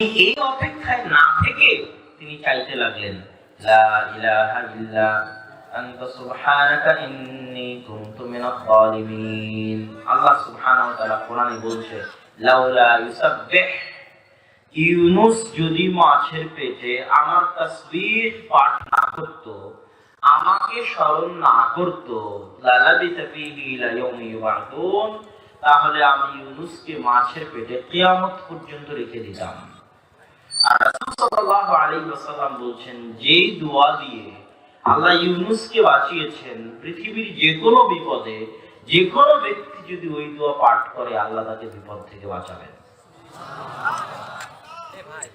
এই অপেক্ষায় না থেকে তিনি চাইতে লাগলেন, লা ইলাহা ইল্লা আনতা সুবহানাকা ইন্নী কুনতু মিনাজ জালিমিন। আল্লাহ সুবহানাহু ওয়া তাআলা কোরআনে বলছে, লাউলা ইউসাব্বিহ, ইউনূস যদি মাছের পেটে আমার তাসবিহ পাঠ না করত, আমাকে স্মরণ না করত, লালাবিতা ফীহি ইলা ইয়াউমি ইউবআসুন, তাহলে আমি ইউনূসকে মাছের পেটে কিয়ামত পর্যন্ত রেখে দিতাম। আর রাসূল সাল্লাল্লাহু আলাইহি ওয়াসাল্লাম বলছেন, যেই দোয়া দিয়ে আল্লাহ ইউনূসকে বাঁচিয়েছেন, পৃথিবীর যে কোনো বিপদে যে কোনো ব্যক্তি যদি ওই দোয়া পাঠ করে, আল্লাহ তাকে বিপদ থেকে বাঁচাবেন।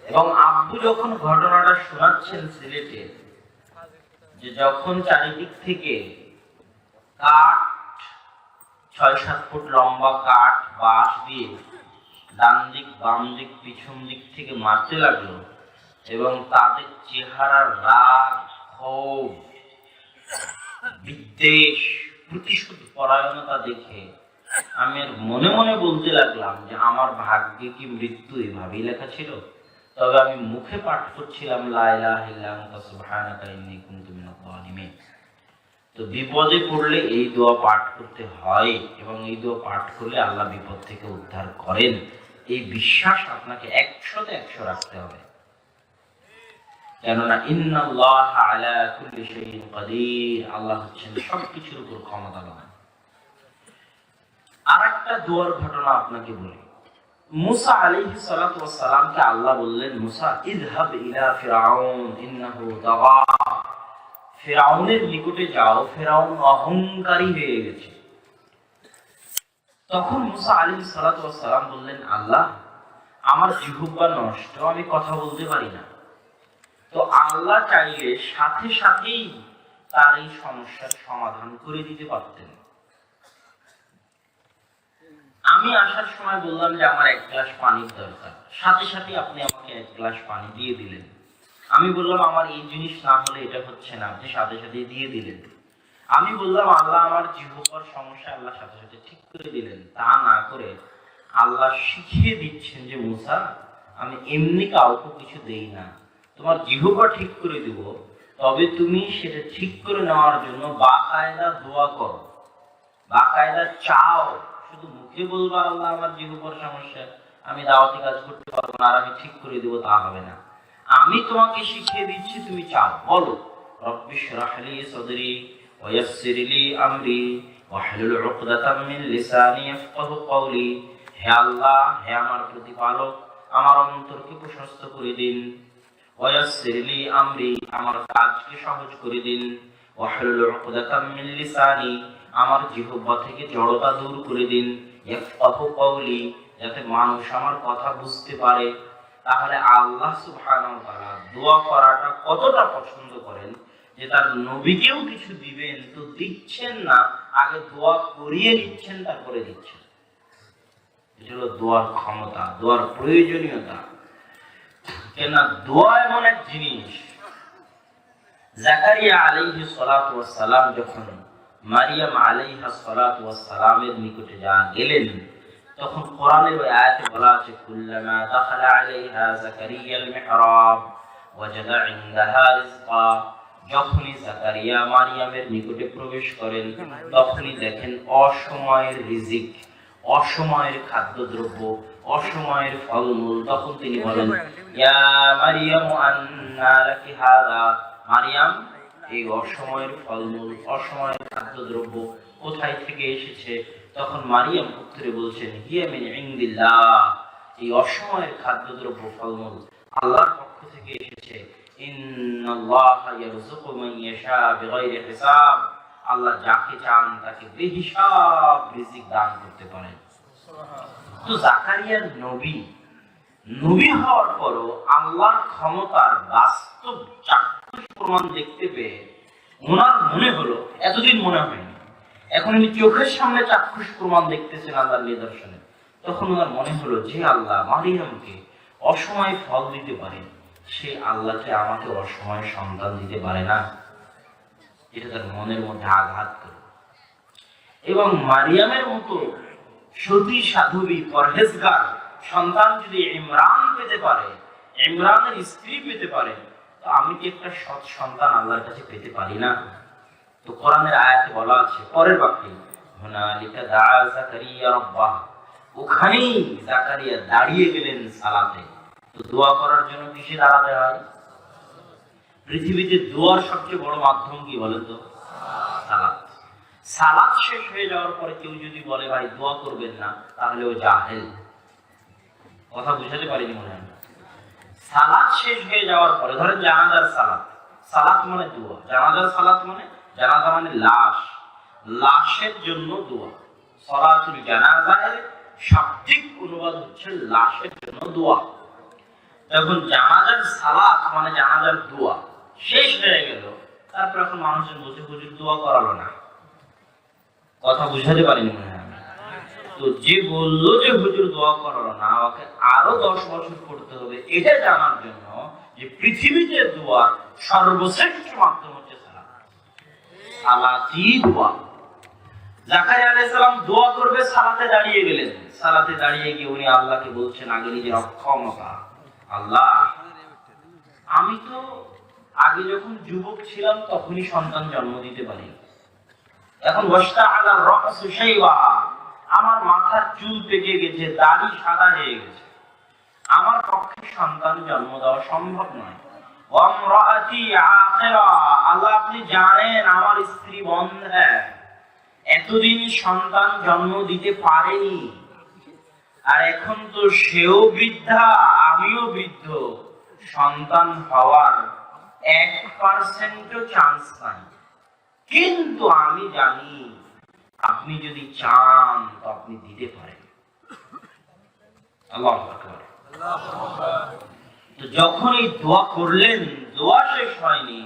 এবং আব্বু যখন ঘটনাটা শোনাচ্ছেন সিলেটে, যে যখন চারিদিক থেকে কাঠ, ৬-৭ ফুট লম্বা কাঠ, বাঁশ দিয়ে ডান দিক বাম দিক পিছন দিক থেকে মারতে লাগলো, এবং তাদের চেহারার রাগ, ক্ষোভ, বিদ্বেষ, প্রতিশোধ পরায়ণতা দেখে আমি আর মনে মনে বলতে লাগলাম যে আমার ভাগ্যে কি মৃত্যু এভাবেই লেখা ছিল? তবে আমি মুখে পাঠ করছিলাম, লা ইলাহা ইল্লা আনতা সুবহানাকা ইন্নী কুনতু মিনাজ জালিমিন। তো বিপদে পড়লে এই দোয়া পাঠ করতে হয়, এবং এই দোয়া পাঠ করলে আল্লাহ বিপদ থেকে উদ্ধার করেন। এই বিশ্বাস আপনাকে 100তে 100 রাখতে হবে। কেননা ইন্নাল্লাহা আলা কুল্লি শাইইন কাদির, আল্লাহ হচ্ছেন সবকিছুর উপর ক্ষমতাবান। আরেকটা দোয়ার ঘটনা আপনাকে বলি। মুসা আলাইহিস সালাতু ওয়াস সালামকে আল্লাহ বললেন, মুসা ইযহাব ইলা ফিরআউন ইন্নাহু তাগা, ফিরআউনের নিকটে যাও, ফিরআউন অহংকারী হয়ে গেছে। তখন মুসা আলাইহিস সালাতু ওয়াস সালাম বললেন, আল্লাহ, আমার জিহ্বা নষ্ট, আমি কথা বলতে পারি না। তো আল্লাহ চাইলে সাথে সাথেই তার এই সমস্যার সমাধান করে দিতে পারতেন। আমি আসার সময় বললাম যে আমার 1 গ্লাস পানির দরকার, সাথে সাথে আপনি আমাকে 1 গ্লাস পানি দিয়ে দিলেন। আমি বললাম আমার এই জিনিস না হলে এটা হচ্ছে না, আপনি সাথে সাথে দিয়ে দিলেন। আমি বললাম আল্লাহ আমার জিহ্বার সমস্যা, আল্লাহ সাথে সাথে ঠিক করে দিলেন। তা না করে আল্লাহ শিখিয়ে দিচ্ছেন যে মুসা, আমি এমনি কাউকে কিছু দেই না, তোমার জিহ্বা ঠিক করে দিব, তবে তুমি সেটা ঠিক করে নেওয়ার জন্য বাকায়দা দোয়া করো, বাকায়দা চাও। শুধু মুখে বলবা আল্লাহ আমার জিহ্বার সমস্যা, আমি দাওয়াতি কাজ করতে পারবো না আর আমি ঠিক করে দিব, তা হবে না। আমি তোমাকে শিখিয়ে দিচ্ছি, তুমি চাও, বলো, রব্বি ইশরাহ লি সাদরি ওয়া ইয়াসসির লি আমরি ওয়াহলুল উকদাতাম মিন লিসানি ইয়াফকাহু কওলি। হে আল্লাহ, হে আমার প্রতিপালক, আমার অন্তরকে প্রশস্ত করে দিন। ওয়া ইয়াসসির লি আমরি, আমার কাজকে সহজ করে দিন। ওয়াহলুল উকদাতাম মিন লিসানি, আমার জিহ্বা থেকে জড়তা দূর করে দিন। ইয়াফকাহু কওলি, যাতে মানুষ আমার কথা বুঝতে পারে। তাহলে আল্লাহ সুবহানাহু ওয়া তাআলা দোয়া করাটা কতটা পছন্দ করেন, যে তার নবীকেও কিছু দিবেন তো দিচ্ছেন না, আগে দোয়া করিয়ে নিচ্ছেন, তারপরে দিচ্ছেন। এটা হলো দোয়ার ক্ষমতা, দোয়ার প্রয়োজনীয়তা। কেন দোয়া এমন এক জিনিস, জাকারিয়া আলাইহিস সালাতু ওয়াস সালাম যখন মারিয়াম আলাইহাস সালাতু ওয়াস সালামের নিকটে গেলেন, তখন কোরআনের ওই আয়াতে বলা আছে, কুল্লামা দাখালা আলাইহা জাকারিয়াল মিহরাব ওয়াজাদা ইনদাহা রিজকা, যখনই জাকারিয়া মারিয়ামের নিকটে প্রবেশ করেন, তখনই দেখেন অসময়ের রিজিক, অসময়ের খাদ্যদ্রব্য, অসময়ের ফলমূল। তখন তিনি বলেন, ইয়া মারিয়াম আন্না লাকি হাযা, মারিয়াম, এই অসময়ের ফলমূল, অসময়ের খাদ্যদ্রব্য কোথায় থেকে এসেছে? তখন মারিয়াম উত্তরে বলছেন, হিয়া মিন ইনদিল্লাহ, এই অসময়ের খাদ্যদ্রব্য ফলমূল আল্লাহর পক্ষ থেকে এসেছে। ইন্নাল্লাহা ইয়ারযুকু মান ইয়াশা বিগাইরি হিসাব, আল্লাহ যাকে চান তাকে বেহিসাব রিজিক দান করতে পারেন। তো জাকারিয়া নবী হওয়ার পরও আল্লাহর ক্ষমতার বাস্তব চাক্ষুষ প্রমাণ দেখতে পেয়ে ওনার মনে হলো, এতদিন মনে হয়নি, এখন উনি চোখের সামনে চাক্ষুষ প্রমাণ দেখতেছেন আল্লাহর নিদর্শনে। তখন ওনার মনে হলো, যে আল্লাহ মারিয়ামকে অসময়ে ফল দিতে পারে, সে আল্লাহকে আমাকে অসময়ে সন্তান দিতে পারে না? এটা তার মনের মধ্যে আঘাত করে। এবং মারিয়ামের মতো সতী সাধবী পরহেজগার সন্তান যদি ইমরান পেতে পারে, ইমরানের স্ত্রী পেতে পারেন, তো আমি কি একটা সৎ সন্তান আল্লাহর কাছে পেতে পারি না? তো কোরআনের আয়াতে বলা আছে পরের বাক্যে, হুনালিকা দাআ যাকারিয়া রাব্বাহ, ওখানেই যাকারিয়া দাঁড়িয়ে গেলেন সালাতে। তো দোয়া করার জন্য কিসে দাঁড়াতে হয়? পৃথিবীতে দোয়ার সবচেয়ে বড় মাধ্যম কি বলেন তো? সালাত। সালাত শেষ হয়ে যাওয়ার পরে কেউ যদি বলে ভাই দোয়া করবেন না, তাহলে ও জাহেল। কথা বুঝাতে পারিনি মনে হয়। সালাত শেষ হয়ে যাওয়ার পরে, ধরেন জানাজার সালাত, সালাত মানে দোয়া, জানাজার সালাত মানে, জানাজা মানে লাশ, লাশের জন্য দোয়া। সালাতুল জানাজার শাব্দিক অনুবাদ হচ্ছে লাশের জন্য দোয়া। যখন জানাজার সালাত মানে জানাজার দোয়া শেষ হয়ে গেল, তারপর এখন মানুষজন বলছে হুজুর দোয়া করালো না। কথা বুঝাতে পারিনি মনে হয়। তো যে বললো যে হুজুর দোয়া করালো না, ওকে আরো 10 বছর করতে হবে এটা জানার জন্য যে পৃথিবীতে দোয়ার সর্বশ্রেষ্ঠ মাধ্যম হচ্ছে সালাত। সালাতই দোয়া। জাকারিয়া আলাইহিস সালাম দোয়া করবে, সালাতে দাঁড়িয়ে গেলেন। সালাতে দাঁড়িয়ে গিয়ে উনি আল্লাহকে বলছেন আগে নিজের অক্ষমতা, আল্লাহ আমি তো আগে যখন যুবক ছিলাম তখনই সন্তান জন্ম দিতে পারি, এখন ওয়াস্তা আলা রাসু শাইবা, আমার মাথার চুল পেকে গেছে, দাড়ি সাদা হয়ে গেছে, আমার পক্ষে সন্তান জন্ম দেওয়া সম্ভব নয়। ওয়ামরাআতি আখিরা, আল্লাহ আপনি জানেন আমার স্ত্রী বন্ধ্যা, এতদিন সন্তান জন্ম দিতে পারেনি, আর এখন তো সেও বৃদ্ধা আমিও বৃদ্ধ, সন্তান হওয়ার 1% চান্স নাই। কিন্তু আমি জানি আপনি যদি চান তো আপনি দিতে পারেন। আল্লাহু আকবার। তো যখন এই দোয়া করলেন, দোয়া শেষ হয়নি,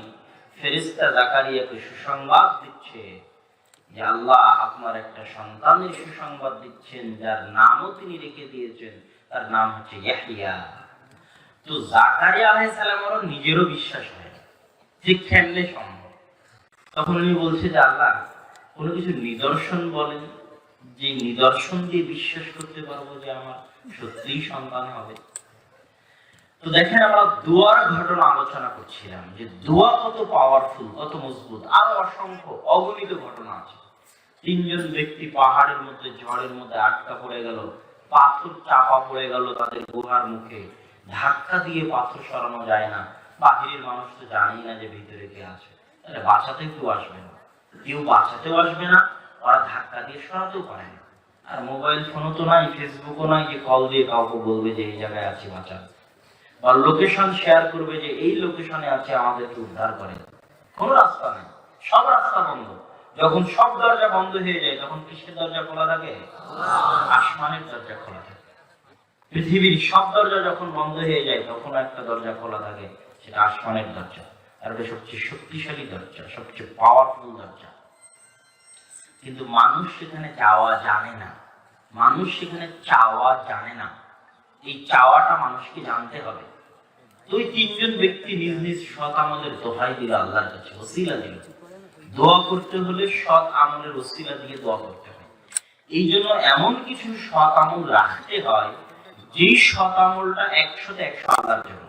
ফেরেশতা জাকারিয়াকে সুসংবাদ দিচ্ছে যে আল্লাহ আপনার একটা সন্তানের সুসংবাদ দিচ্ছেন, যার নামও তিনি রেখে দিয়েছেন, তার নাম হচ্ছে ইয়াহইয়া। তো জাকারিয়া আলাইহিস সালামেরও নিজেরও বিশ্বাস হয় ঠিক কেমনে সম্ভব। তখন উনি বলছে যে আল্লাহ কোনো কিছু নিদর্শন বলেন, যে নিদর্শন দিয়ে বিশ্বাস করতে পারবো যে আমার সত্যিই সন্তান হবে। তো দেখেন আমরা দোয়ার ঘটনা আলোচনা করছিলাম যে দোয়া কত পাওয়ারফুল, কত মজবুত। আরো অসংখ্য অগণিত ঘটনা আছে। 3 জন ব্যক্তি পাহাড়ের মধ্যে ঝড়ের মধ্যে আটকা পড়ে গেল, পাথর চাপা পড়ে গেল তাদের গুহার মুখে, ধাক্কা দিয়ে পাথর সরানো যায় না, বাহিরের মানুষ তো জানেই না যে ভিতরে কে আছে, তাহলে বাঁচাতে কেউ আসবে না, কেউ বাঁচাতেও আসবে না, ওরা ধাক্কা দিয়ে সরাতেও পারে না। আর মোবাইল ফোনও তো নাই, ফেসবুকও নাই যে কল দিয়ে কাউকে বলবে যে এই জায়গায় আছি বাঁচান, বা লোকেশন শেয়ার করবে যে এই লোকেশনে আছে আমাদেরকে উদ্ধার করে। কোনো রাস্তা নেই, সব রাস্তা বন্ধ। যখন সব দরজা বন্ধ হয়ে যায় তখন কিসের দরজা খোলা থাকে? আসমানের দরজা খোলা থাকে। পৃথিবীর সব দরজা যখন বন্ধ হয়ে যায় তখন একটা দরজা খোলা থাকে, সেটা আসমানের দরজা। আর এটা সবচেয়ে শক্তিশালী দরজা, সবচেয়ে পাওয়ারফুল দরজা। কিন্তু মানুষ সেখানে যাওয়া জানে না, মানুষ সেখানে চাওয়া জানে না। এই চাওয়াটা মানুষকে জানতে হবে। দুই 3 জন ব্যক্তি নিজ নিজ সৎ আমলের দোহাই দিল আল্লাহর কাছে, ওসিলা দিল। দোয়া করতে হলে সৎ আমলের ওসিলা দিয়ে দোয়া করতে হয়। এই জন্য এমন কিছু সৎ আমল রাখতে হয় যেই সৎ আমলটা 100তে 100 আল্লাহর জন্য।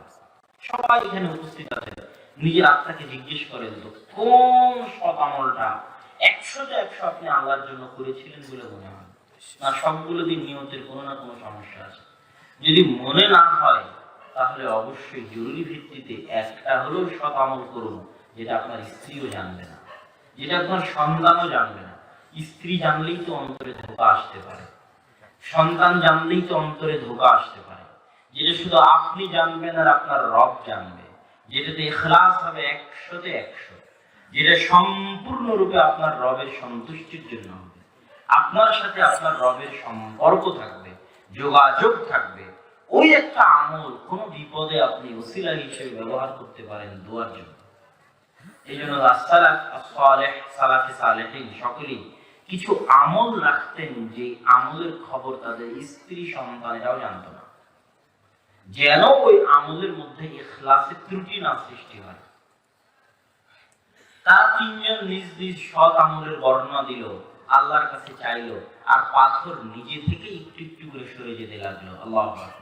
সবাই এখানে উপস্থিত আছে, নিজের আত্মাকে জিজ্ঞেস করেন তো কোন সৎ আমলটা 100তে 100 আপনি আল্লাহর জন্য করেছিলেন বলে মনে হয় না? সবগুলো দিন নিয়তের কোনো না কোনো সমস্যা আছে। যদি মনে না হয় তাহলে অবশ্যই জরুরি ভিত্তিতে একটা হলেও সৎ আমল করুন, যেটা আপনার স্ত্রীও জানবে না, যেটা আপনার সন্তানও জানবে না। স্ত্রী জানলেই তো অন্তরে ধোঁকা আসতে পারে, সন্তান জানলেই তো অন্তরে ধোঁকা আসতে পারে। যেটা শুধু আপনি জানবেন আর আপনার রব জানবে, যেটাতে ইখলাস হবে 100তে 100, যেটা সম্পূর্ণরূপে আপনার রবের সন্তুষ্টির জন্য হবে, আপনার সাথে আপনার রবের সম্পর্ক থাকবে, যোগাযোগ থাকবে, ওই একটা আমল কোন বিপদে আপনি ওসিলা হিসেবে ব্যবহার করতে পারেন দোয়ার জন্য। এই জন্য সকলেই কিছু আমল রাখতেন, যে আমলের খবর তাদের স্ত্রী সন্তানেরাও জানত না, যেন ওই আমলের মধ্যে ইখলাসের ত্রুটি না সৃষ্টি হয়। তারা 3 জন নিজ নিজ সৎ আমলের বর্ণনা দিল, আল্লাহর কাছে চাইলো, আর পাথর নিজে থেকে একটু একটু করে সরে যেতে লাগলো। আল্লাহু আকবার।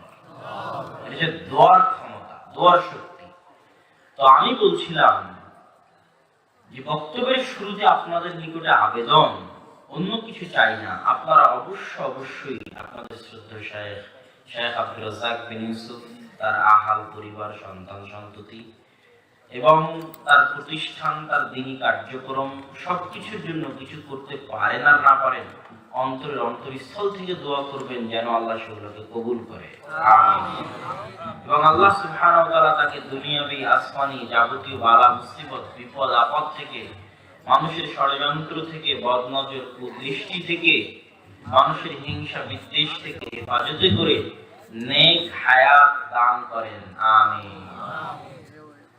এটা দোয়ার ক্ষমতা। দোয়ার শক্তি। তো আমি বলছিলাম যে বক্তব্যের শুরুতে আপনাদের নিকটে আবেদন, অন্য কিছু চাই না, আপনারা অবশ্যই আপনাদের শ্রদ্ধেয় শেখ আব্দুর রাজ্জাক বিন ইউসুফ, তার আহাল পরিবার, সন্তান সন্ততি এবং তার প্রতিষ্ঠান, তার দ্বীনি কার্যক্রম সবকিছুর জন্য কিছু করতে পারেন আর না পারেন, অন্তরস্থল থেকে দোয়া করবেন যেন আল্লাহ সেগুলোকে কবুল করে, আমিন। এবং আল্লাহ সুবহানাহু ওয়া তাআলা তাকে দুনিয়াবি আসমানি যাবতীয় বালা মুসিবত বিপদ আপদ থেকে, মানুষের ষড়যন্ত্র থেকে, বদনজর কুদৃষ্টি থেকে, মানুষের হিংসা বিদ্বেষ থেকে হেফাজতে করে নেক হায়াত দান করেন, আমিন।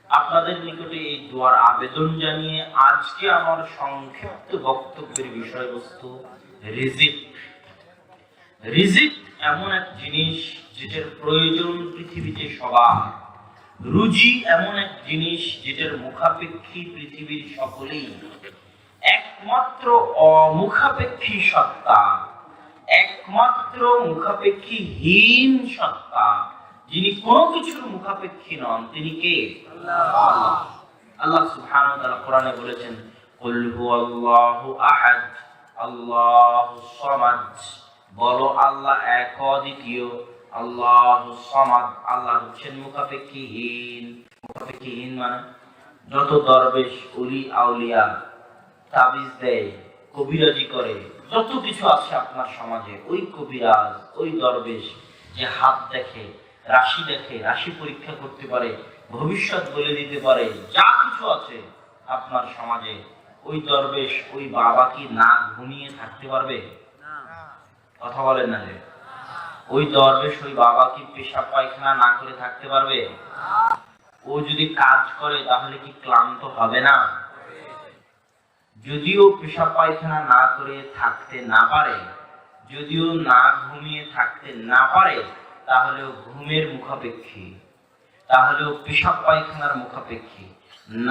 আপনাদের নিকটে এই দোয়ার আবেদন জানিয়ে আজকে আমার সংক্ষিপ্ত বক্তব্যের বিষয়বস্তু রিজিক। রিজিক এমন এক জিনিস যেটার প্রয়োজন পৃথিবীতে সবার। রুজি এমন এক জিনিস যেটার মুখাপেক্ষী পৃথিবীর সকলেই। একমাত্র অমুখাপেক্ষী সত্তা, একমাত্র মুখাপেক্ষীহীন সত্তা, যিনি কোনো কিছুর মুখাপেক্ষী নন, তিনি কে? আল্লাহ। আল্লাহ সুবহানাহু ওয়া তাআলা কোরআনে বলেছেন, কুল হুয়াল্লাহু আহাদ আল্লাহুস সামাদ, বলো আল্লাহ এক অদ্বিতীয়, আল্লাহুস সামাদ, আল্লাহ হচ্ছেন মুখাপেক্ষীহীন। মুখাপেক্ষীহীন মানে যত দরবেশ ওলি আউলিয়া তাবিজ দেয়, কবিরাজি করে, যত কিছু আছে আপনার সমাজে, ওই কবিরাজ, ওই দরবেশ যে হাত দেখে, রাশি দেখে, রাশি পরীক্ষা করতে পারে, ভবিষ্যৎ বলে দিতে পারে, যা কিছু আছে আপনার সমাজে, ওই দরবেশ, ওই বাবা কি না ঘুমিয়ে থাকতে পারবে? কথা বলেন না যে ওই দরবেশ, ওই বাবা কি পেশাব পায়খানা না করে থাকতে পারবে? ও যদি কাজ করে তাহলে কি ক্লান্ত হবে না? যদিও পেশাব পায়খানা না করে থাকতে না পারে, যদিও না ঘুমিয়ে থাকতে না পারে, তাহলেও ঘুমের মুখাপেক্ষী, তাহলেও পেশাব পায়খানার মুখাপেক্ষী।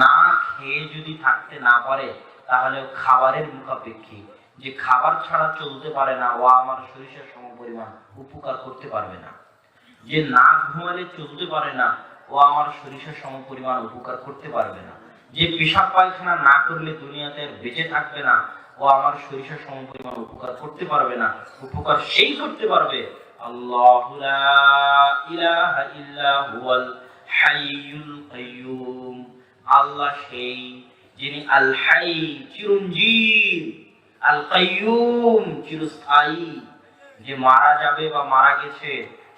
না খেয়ে যদি থাকতে না পারে, তাহলেও খাবারের মুখাপেক্ষী। যে খাবার ছাড়া চলতে পারে না, ও আমার সরিষার সমপরিমাণ উপকার করতে পারবে না। যে না ঘুমালে চলতে পারে না, ও আমার সরিষার সমপরিমাণ উপকার করতে পারবে না। যে পেশাব পায়খানা না করলে দুনিয়াতে বেঁচে থাকবে না, ও আমার সরিষার সমপরিমাণ উপকার করতে পারবে না। উপকার সেই করতে পারবে আল্লাহু লা ইলাহা ইল্লা হুয়াল হাইয়ুল কাইয়ুম, আল্লাহ সেই যিনি আল হাই চিরঞ্জীব, আল কাইয়ুম চিরস্থায়ী। যে মারা যাবে বা মারা গেছে,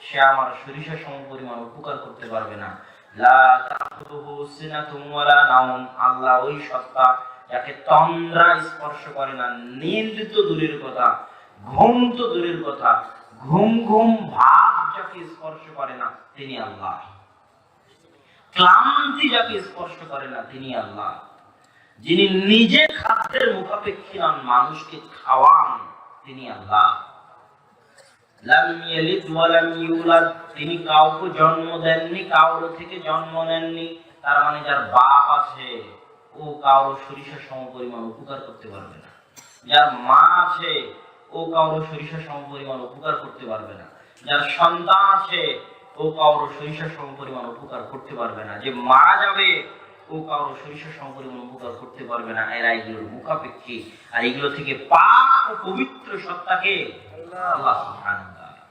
সে আমার সরিষা সমপরিমাণ উপকার করতে পারবে না। লা তাখুযুহু সিনাতুন ওয়ালা নাওম, আল্লাহ ওই সত্তা যাকে তন্দ্রা স্পর্শ করে না। নিন্দ তো দূরের কথা, ঘুম তো দূরের কথা, ঘুম ঘুম ভাব যাকে স্পর্শ করে না, তিনি আল্লাহ। ক্লান্তি যাকে স্পর্শ করে না, তিনি আল্লাহ। যিনি নিজে খাদ্যের মুখাপেক্ষী নন, মানুষকে খাওয়ান, তিনি আল্লাহ। লাম ইয়ালিদ ওয়া লাম ইউলাদ, তিনি কাউকে জন্ম দেননি, কারো থেকে জন্ম নেননি। তার মানে যার বাপ আছে, ও কারো সরিষা সমপরিমাণ উপকার করতে পারবে না। যার মা আছে, ও কারো সরিষা সমপরিমাণ উপকার করতে পারবে না। যার সন্তান আছে, ও কারো সরিষা সমপরিমাণ উপকার করতে পারবে না। যে মারা যাবে, ও কারো সরিষা সমপরিমাণ উপকার করতে পারবে না। এরা এগুলোর মুখাপেক্ষী। আর এগুলো থেকে পাক ও পবিত্র সত্তাকে আল্লাহ সুবহানাহু ওয়া তাআলা।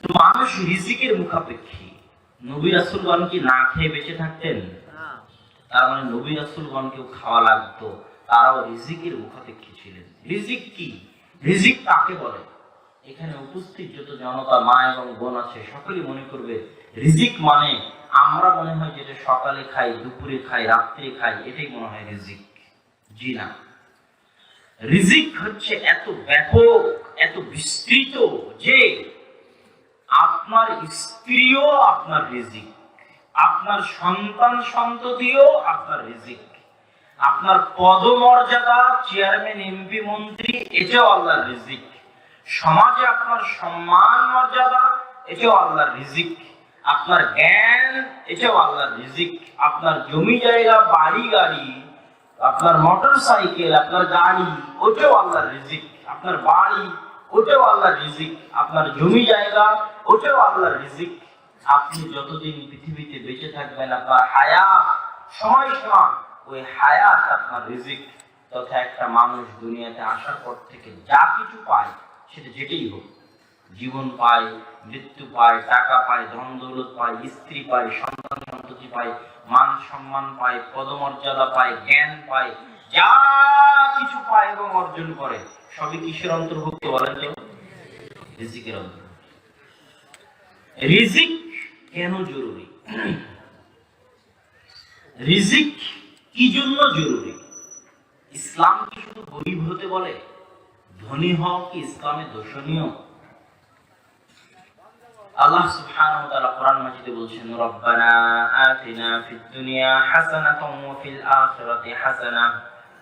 তো মানুষ রিজিকের মুখাপেক্ষী। নবী রাসূলগণ কি না খেয়ে বেঁচে থাকতেন? তার মানে নবী রাসূলগণকেও খাওয়া লাগতো, তারাও রিজিকের মুখাপেক্ষী ছিলেন। রিজিক কি? রিজিক কাকে বলে? এখানে উপস্থিত যত জনতা, মা এবং বোন আছে, সকলেই মনে করবে রিজিক মানে আমরা মনে হয় যেটা সকালে খাই, দুপুরে খাই, রাত্রে খাই, এটাই মনে হয় রিজিক। জি না, রিজিক হচ্ছে এত ব্যাপক, এত বিস্তৃত যে আপনার স্ত্রীও আপনার রিজিক, আপনার সন্তান সন্ততিও আপনার রিজিক, আপনার পদমর্যাদা, চেয়ারম্যান, এমপি, মন্ত্রী, এটাও আল্লাহর রিজিক। সমাজে আপনার সম্মান মর্যাদা, এটাও আল্লাহর রিজিক। আপনার জ্ঞান, এটাও আল্লাহর রিজিক। আপনার জমি জায়গা, বাড়ি গাড়ি, আপনার মোটর সাইকেল, আপনার গাড়ি, ওটাও আল্লাহর রিজিক। আপনার বাড়ি, ওটাও আল্লাহর রিজিক। আপনার জমি জায়গা, ওটাও আল্লাহর রিজিক। আপনি যতদিন পৃথিবীতে বেঁচে থাকবেন আপনার হায়াত সময় সীমা, ওই হায়াত আপনার রিজিক তথা একটা মানুষ দুনিয়াতে আসার পর থেকে যা কিছু পায় সেটা যেটাই হোক, জীবন পায়, মৃত্যু পায়, টাকা পায়, ধন দৌলত পায়, স্ত্রী পায়, সন্তান সন্ততি পায়, মান সম্মান পায়, পদমর্যাদা পায়, জ্ঞান পায়, যা কিছু পায় এবং অর্জন করে সবই কিসের অন্তর্ভুক্ত বলেন তো? রিজিকের অন্তর্ভুক্ত। রিজিক কেন জরুরি? রিজিক কি জন্য জরুরি? ইসলাম কি শুধু গরিব হতে বলে? ধনী হওয়া কি ইসলামে দর্শনীয়? আল্লাহ সুবহানাহু ওয়া তাআলা কোরআন মাজিদে বলছেন, রব্বানা আতিনা ফিদ দুনিয়া হাসানাতাও ওয়া ফিল আখিরাতি হাসানাহ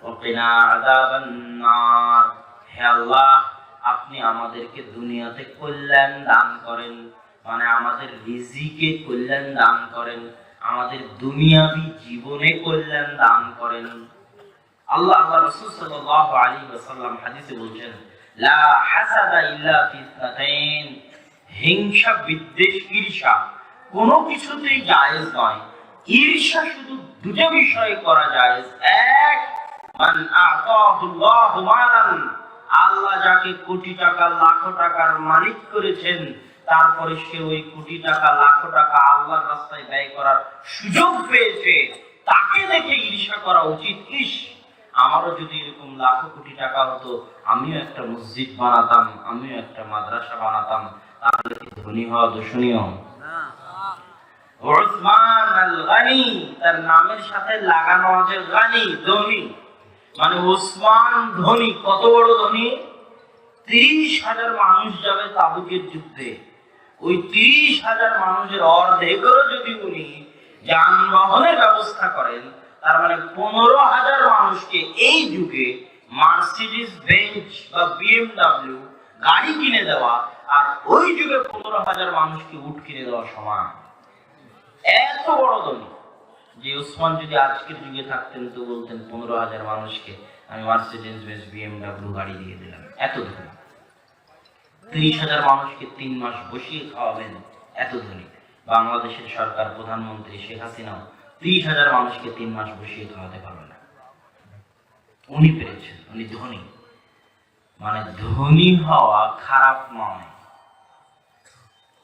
ওয়া কিনা আযাবান নার। হে আল্লাহ, আপনি আমাদেরকে দুনিয়াতে কল্যাণ দান করেন, মানে আমাদের রিজিকে কল্যাণ দান করেন, আমাদের দুনিয়াবি জীবনে কল্যাণ দান করেন। আল্লাহ রাসূল সাল্লাল্লাহু আলাইহি ওয়াসাল্লাম হাদিসে বলছেন, লা হাসাদা ইল্লা ফি ইসনাতাইন, হিংসা, বিদ্বেষ, ঈর্ষা কোনো কিছুতেই জায়েজ নয়। ঈর্ষা শুধু দুটো বিষয়ে করা জায়েজ। এক, মান আতাহুল্লাহু মালান, আল্লাহ যাকে কোটি টাকা লাখ টাকার মালিক করেছেন, তারপরে সে ওই কোটি টাকা লাখ টাকা আল্লাহর রাস্তায় ব্যয় করার সুযোগ পেয়েছে, তাকে দেখে ঈর্ষা করা উচিত। ইস, আমারও যদি এরকম লাখ কোটি টাকা হতো, আমিও একটা মসজিদ বানাতাম, আমিও একটা মাদ্রাসা বানাতাম, তাহলে কি ধনী হওয়া দর্শনীয়? উসমান আল গানি, তার নামের সাথে লাগানো আছে গানি, ধনী, মানে ওসমান ধনী। কত বড় ধনী? 30,000 মানুষ যাবে তাবুকের যুদ্ধে, ওই 30,000 মানুষের অর্ধেকেরও যদি উনি যানবাহনের ব্যবস্থা করেন, তার মানে 15,000 মানুষকে এই যুগে মার্সিডিজ বেঞ্চ বা বিএমডব্লিউ গাড়ি কিনে দেওয়া আর ওই যুগে 15,000 মানুষকে উট কিনে দেওয়া সমান। এত বড় ধনী যে ওসমান যদি আজকের যুগে থাকতেন তো বলতেন 15,000 মানুষকে আমি মার্সিডিজ বেঞ্চ বিএমডব্লিউ গাড়ি দিয়ে দিলাম। এত ধনী। 30,000 মানুষকে 3 মাস বসিয়ে খাওয়াবেন, এত ধনী। বাংলাদেশের সরকার প্রধানমন্ত্রী শেখ হাসিনাও 30,000 মানুষকে 3 মাস বসিয়ে খাওয়াতে পারবে না। উনি পেরেছেন, উনি ধনী। মানে ধনী হওয়া খারাপ নয়।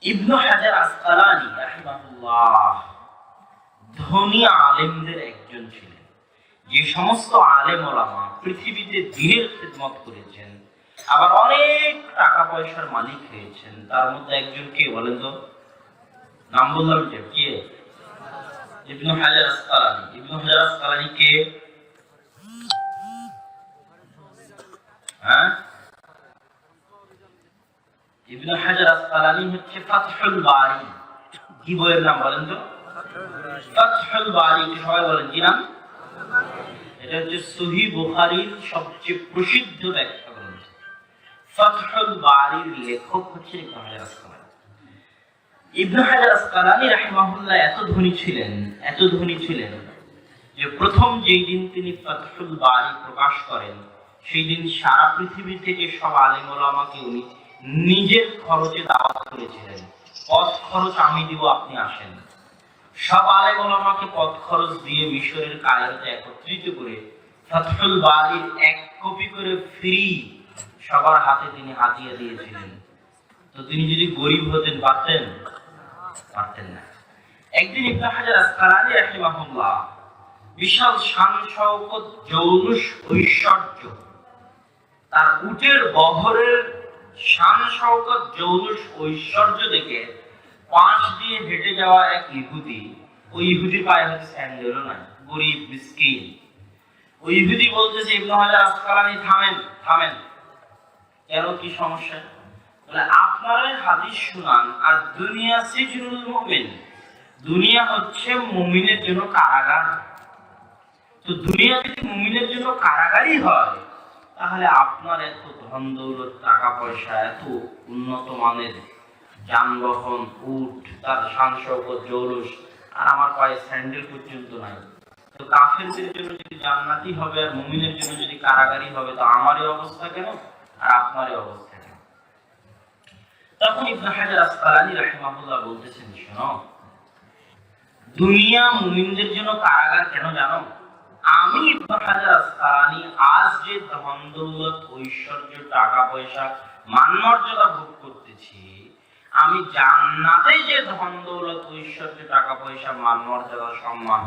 ইবনে হাজার আসকালানী রাহিমাহুল্লাহ ধনী আলেমদের একজন ছিলেন। যে সমস্ত আলেম ওলামা পৃথিবীতে দ্বীনের খিদমত করেছেন, আবার অনেক টাকা পয়সার মালিক হয়েছেন, তার মধ্যে একজন কে বলেন তো? নাম বললাম যে কে? ইবনে হাজার আসকালানী। ইবনে হাজার আসকালানী কে? হ্যাঁ, ইবনে হাজার আসকালানী হচ্ছে ফাতহুল বারী। কি বইয়ের নাম বলেন তো? ফাতহুল বারী। সবাই বলেন কি নাম? এটা হচ্ছে সহিহ বুখারীর সবচেয়ে প্রসিদ্ধ ব্যাখ্যা গ্রন্থ। ফাতহুল বারীর লেখক হচ্ছে ইবনে হাজার আসকালানী। ইবনে হাজার আসকালানী রাহিমাহুল্লাহ এত ধনী ছিলেন, এত ধনী ছিলেন যে প্রথম যেই দিন তিনি ফাতহুল বারী প্রকাশ করেন, সেই দিন সারা পৃথিবী থেকে সব আলেম ওলামাকে উনি নিজের খরচে দাওয়াত করেছিলেন। পথ খরচ আমি দিব, আপনি আসেন। সব আলেম ওলামাকে পথ খরচ দিয়ে মিশরের কায়রোতে একত্রিত করে ফাতহুল বারীর 1 কপি করে ফ্রি সবার হাতে তিনি হাতিয়ে দিয়েছিলেন। তো তিনি যদি গরিব হতেন পারতেন? পারতেন না। একদিন ইবনে হাজার আসকালানী রাহিমাহুল্লাহ বিশাল শান শওকত, জৌলুস, ঐশ্বর্য, তার উটের বহরের শান শওকত, জৌলুস, ঐশ্বর্য দেখে পাশ দিয়ে হেঁটে যাওয়া এক ইহুদি, ওই ইহুদির পায়ে হয়তো স্যান্ডেলও নাই, গরিব মিসকিন। ওই ইহুদি বলতেছে, ইবনে হাজার আসকালানী থামেন, থামেন। কেন, কি সমস্যা? বলে, আপনারা হাদিস শুনান আর দুনিয়া সিজনুল মুমিন, দুনিয়া হচ্ছে মুমিনের জন্য কারাগার। তো দুনিয়া যদি মুমিনের জন্য কারাগারই হয়, তাহলে আপনার এত ধন দৌলত, টাকা পয়সা, এত উন্নত মানের যানবাহন, উট, তার শান শওকত, জৌলুস, আর আমার পায়ে স্যান্ডেল পর্যন্ত নাই। তো কাফেরদের জন্য যদি জান্নাতি হবে আর মুমিনের জন্য যদি কারাগারই হবে, তো আমারই অবস্থা কেন আর আপনারই অবস্থা কেন? তখন ইবনে হাজার আসকালানী রাহিমাহুল্লাহ বলতেছেন, শোনো, দুনিয়া মুমিনদের জন্য কারাগার কেন জানো? আমি ইবনে হাজার আসকালানী আজ যে ধন দৌলত ঐশ্বর্য টাকা পয়সা মান মর্যাদা ভোগ করতেছি, আমি জান্নাতে যে ধন দৌলত ঐশ্বর্য টাকা পয়সা মান মর্যাদা সম্মান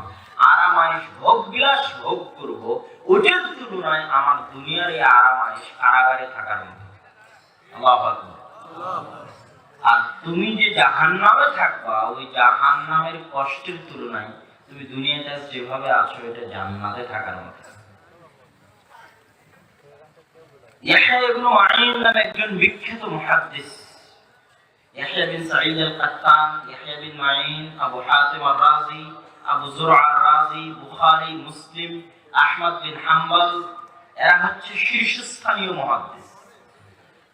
আরামায়েশ ভোগ বিলাস ভোগ করব, ওটার তুলনায় আমার দুনিয়ার এই আরামায়েশ কারাগারে থাকার মতো। আল্লাহু আকবার। আর তুমি যে জাহান্নামে থাকবা, ওই জাহান্নামের কষ্টের তুলনায় তুমি দুনিয়াতে যেভাবে আছো এটা জান্নাতে থাকার মতো। ইয়াহইয়া ইবনে মাঈন নামে একজন বিখ্যাত মুহাদ্দিস, ইয়াহইয়া বিন সাঈদ আল-কাত্তান, ইয়াহইয়া বিন মাঈন, আবু হাতিম আর-রাজি, আবু যুরআ আর-রাজি, বুখারী, মুসলিম, আহমদ বিন হাম্বল, এরা হচ্ছে শীর্ষস্থানীয় মুহাদ্দিস।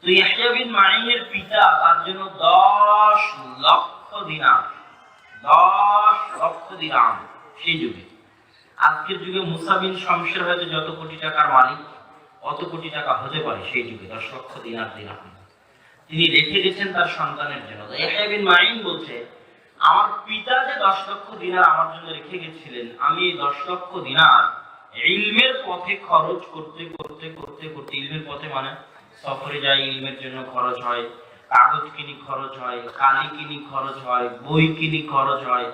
তো ইয়াহইয়া বিন মাঈনের পিতা তার জন্য 10 লক্ষ দিনার, 10 লক্ষ দিরহাম সেই যুগে। আজকের যুগে মুসা বিন শমসের হয়তো যত কোটি টাকার মালিক অত কোটি টাকা হতে পারে, সেই যুগে 10 লক্ষ দিনার দিরহাম তিনি রেখে গেছেন তার সন্তানের জন্য। ইয়াহইয়া বিন মাঈন বলছে, আমার পিতা যে 10 লক্ষ দিনার আমার জন্য রেখে গেছিলেন, আমি এই 10 লক্ষ দিনার ইলমের পথে খরচ করতে করতে করতে করতে, ইলমের পথে মানে সফরে যাই, ইলমের জন্য খরচ হয়, কাগজ কিনি খরচ হয়, কালি কিনি খরচ হয়, বই কিনি খরচ হয়,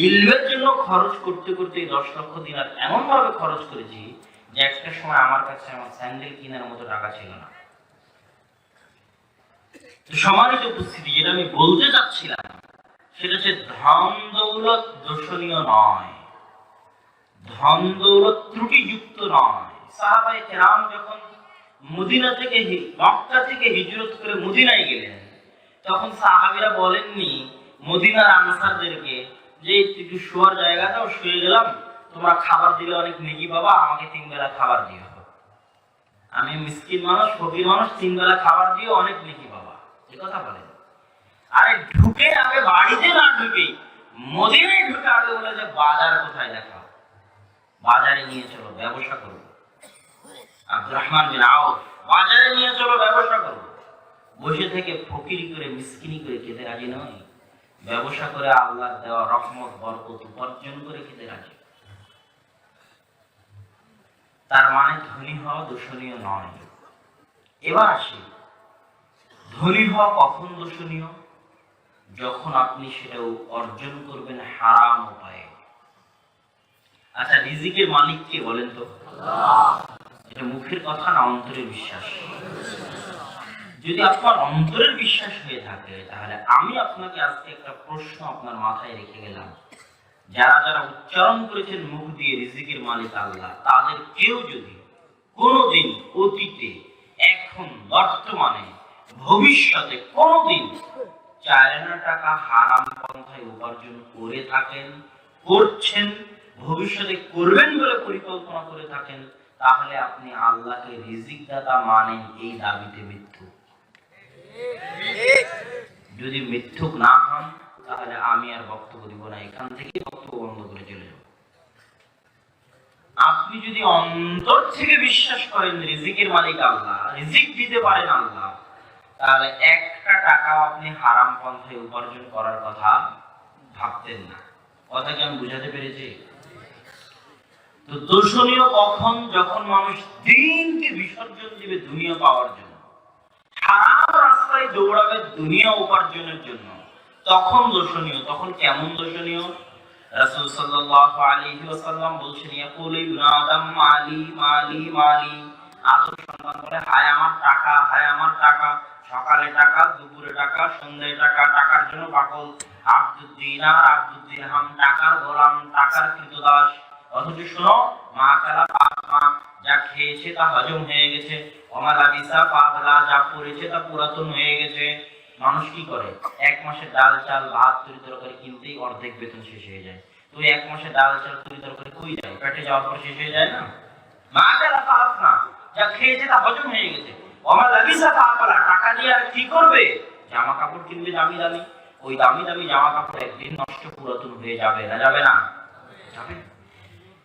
ইলমের জন্য খরচ করতে করতে 10 লক্ষ দিনার এমন ভাবে খরচ করেছি যে একটা সময় আমার কাছে আমার স্যান্ডেল কেনার মতো টাকা ছিল না। তো সম্মানিত উপস্থিতি, যেটা আমি বলতে চাচ্ছিলাম সেটা হচ্ছে ধন দৌলত দোষণীয় নয়, ধন দৌলত ত্রুটিযুক্ত নয়। সাহাবায়ে কেরাম যখন মদিনা থেকে মক্কা থেকে হিজরত করে মদিনায় গেলেন, তখন সাহাবীরা বলেননি মদিনার আনসারদেরকে যে একটু শোয়ার জায়গা দাও, শুয়ে গেলাম, তোমরা খাবার দিলে অনেক নেকি পাবা, আমাকে 3 বেলা খাবার দিও, আমি মিসকিন মানুষ, ফকির মানুষ, 3 বেলা খাবার দিও, অনেক নেকি পাবা, এই কথা বলেন। আরে ঢুকে আগে বাড়িতে না ঢুকে মদিনায় ঢুকে আগে বলে যে বাজার কোথায় দেখাও, বাজারে নিয়ে চলো ব্যবসা করবো। আব্দুর রহমান বিন আউফ, বাজারে নিয়ে চলো ব্যবসা করবো। বসে থেকে ফকিরি করে মিসকিনি করে খেতে রাজি নয়, ব্যবসা করে আল্লাহর দেওয়া রহমত বরকত উপার্জন করে খেতে রাজি। তার মানে ধনী হওয়া দোষণীয় নয়। এবার আসি, ধনী হওয়া কখন দোষণীয়? যখন আপনি সেটা অর্জন করবেন হারাম উপায়ে। আচ্ছা, রিজিকের মালিক কে বলেন তো? আল্লাহ। এটা মুখের কথা না অন্তরের বিশ্বাস? যদি আপনার অন্তরের বিশ্বাস হয়ে থাকে, তাহলে আমি আপনাকে আজকে একটা প্রশ্ন আপনার মাথায় রেখে গেলাম। যারা যারা উচ্চারণ করেছেন মুখ দিয়ে রিজিকের মালিক আল্লাহ, তাদের কেউ যদি কোনোদিন অতীতে, এখন, বর্তমানে, ভবিষ্যতে কোনোদিন 4 আনা টাকা হারাম পন্থায় উপার্জন করে থাকেন, করছেন, ভবিষ্যতে করবেন বলে পরিকল্পনা করে থাকেন, তাহলে আপনি আল্লাহকে রিজিক দাতা মানেন, এই দাবিতে মিথ্যুক। যদি মিথ্যুক না হন, তাহলে আমি আর বক্তব্য দিব না, এখান থেকে বক্তব্য বন্ধ করে চলে যাব। আপনি যদি অন্তর থেকে বিশ্বাস করেন রিজিকের মালিক আল্লাহ, রিজিক দিতে পারেন আল্লাহ, তাহলে একটা টাকাও আপনি হারাম পন্থায় উপার্জন করার কথা ভাবতেন না। কথা কি আমি বুঝাতে পেরেছি? তো দোষণীয় কখন? যখন মানুষ দিনকে বিসর্জন দিবে দুনিয়া পাওয়ার জন্য, হারাম রাস্তায় দৌড়াবে দুনিয়া উপার্জনের জন্য, তখন দোষণীয়। তখন কেমন দোষণীয়? রাসূল সাল্লাল্লাহু আলাইহি ওয়াসাল্লাম বলছেন, ইয়াকুলু ইবনু আদম মালি মালি মালি, আদম সন্তান বলে হায় আমার টাকা, হায় আমার টাকা। সকালে টাকা, দুপুরে টাকা, সন্ধ্যায় টাকা, টাকার জন্য পাগল। আব্দুদ দিনার আব্দুদ দিরহাম, টাকার গোলাম, টাকার কৃতদাস। অথচ শোনো, মা কালা পাপমা, যা খেয়েছে তা হজম হয়ে গেছে, ওমালা বিসা পাবলা, যা পড়েছে তা পুরাতন হয়ে গেছে। মানুষ কি করে? 1 মাসে ডাল চাল ভাত তরি তরকারি কিনতেই অর্ধেক বেতন শেষ হয়ে যায়। তো 1 মাসে ডাল চাল তরি তরকারি কই যায়? পেটে যাওয়ার পর শেষ হয়ে যায় না? মা কালা পাপমা, যা খেয়েছে তা হজম হয়ে গেছে, ওমালা বিসা পাবলা, টাকা দিয়ে আর কি করবে? জামা কাপড় কিনবে দামি দামি, ওই দামি দামি জামা কাপড় একদিন নষ্ট পুরাতন হয়ে যাবে না? যাবে না? যাবে।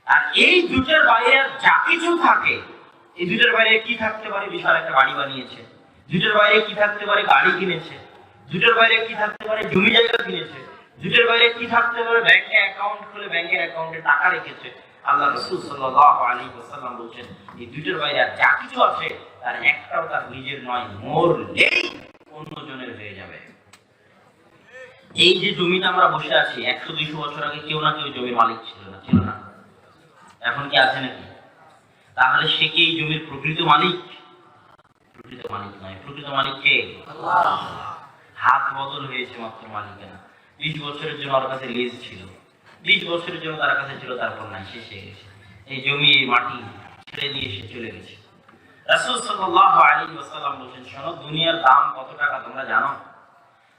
আর এই দুটোর বাইরে যা কিছু থাকে, এই দুটোর বাইরে কি থাকতে পারে? বিশাল একটা বাড়ি বানিয়েছে। দুটোর বাইরে কি থাকতে পারে? গাড়ি কিনেছে। দুটোর বাইরে কি থাকতে পারে? জমি জায়গা কিনেছে। দুটোর বাইরে কি থাকতে পারে? ব্যাংকে অ্যাকাউন্ট খুলে ব্যাংকের অ্যাকাউন্টে টাকা রেখেছে। আল্লাহ রাসূল সাল্লাল্লাহু আলাইহি ওয়াসাল্লাম বলেছেন, এই দুটোর বাইরে আর যা কিছু আছে তার একটাও তার নিজের নয়, মরলেই অন্যজনের হয়ে যাবে। এই যে জমিতে আমরা বসে আছি, 100-200 বছর আগে কেউ না কেউ জমির মালিক ছিল না, ছিল না? এখন কি আছে নাকি? তাহলে সে কি এই জমির প্রকৃত মালিক? প্রকৃত মালিক নয়। প্রকৃত মালিক কে? আল্লাহ। হাত বদল হয়েছে মাত্র মালিকানা। 20 বছরের জন্য ওর কাছে লিজ ছিল, 20 বছরের জন্য তার কাছে ছিল, তারপর নাই, শেষ হয়ে গেছে। এই জমি এই মাটি ছেড়ে দিয়ে সে চলে গেছে। রাসূল সাল্লাল্লাহু আলাইহি ওয়াসাল্লাম বলেন, শোনো, দুনিয়ার দাম কত টাকা তোমরা জানো?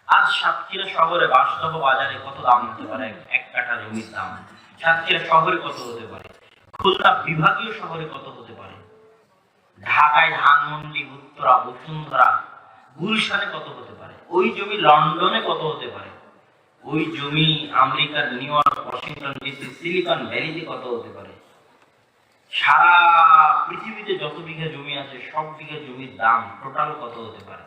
আজ সাতক্ষীরা শহরে বাস্তব বাজারে কত দাম হতে পারে এক কাঠা জমির দাম? সাতক্ষীরা শহরে কত হতে পারে? খুলনা বিভাগীয় শহরে কত হতে পারে? ঢাকায় ধানমন্ডি, উত্তরা, বসুন্ধরা, গুলশানে কত হতে পারে? ওই জমি লন্ডনে কত হতে পারে? ওই জমি আমেরিকার New York, Washington DC, Silicon ভ্যালিতে কত হতে পারে? সারা পৃথিবীতে যত বিঘা জমি আছে সব বিঘা জমির দাম টোটাল কত হতে পারে?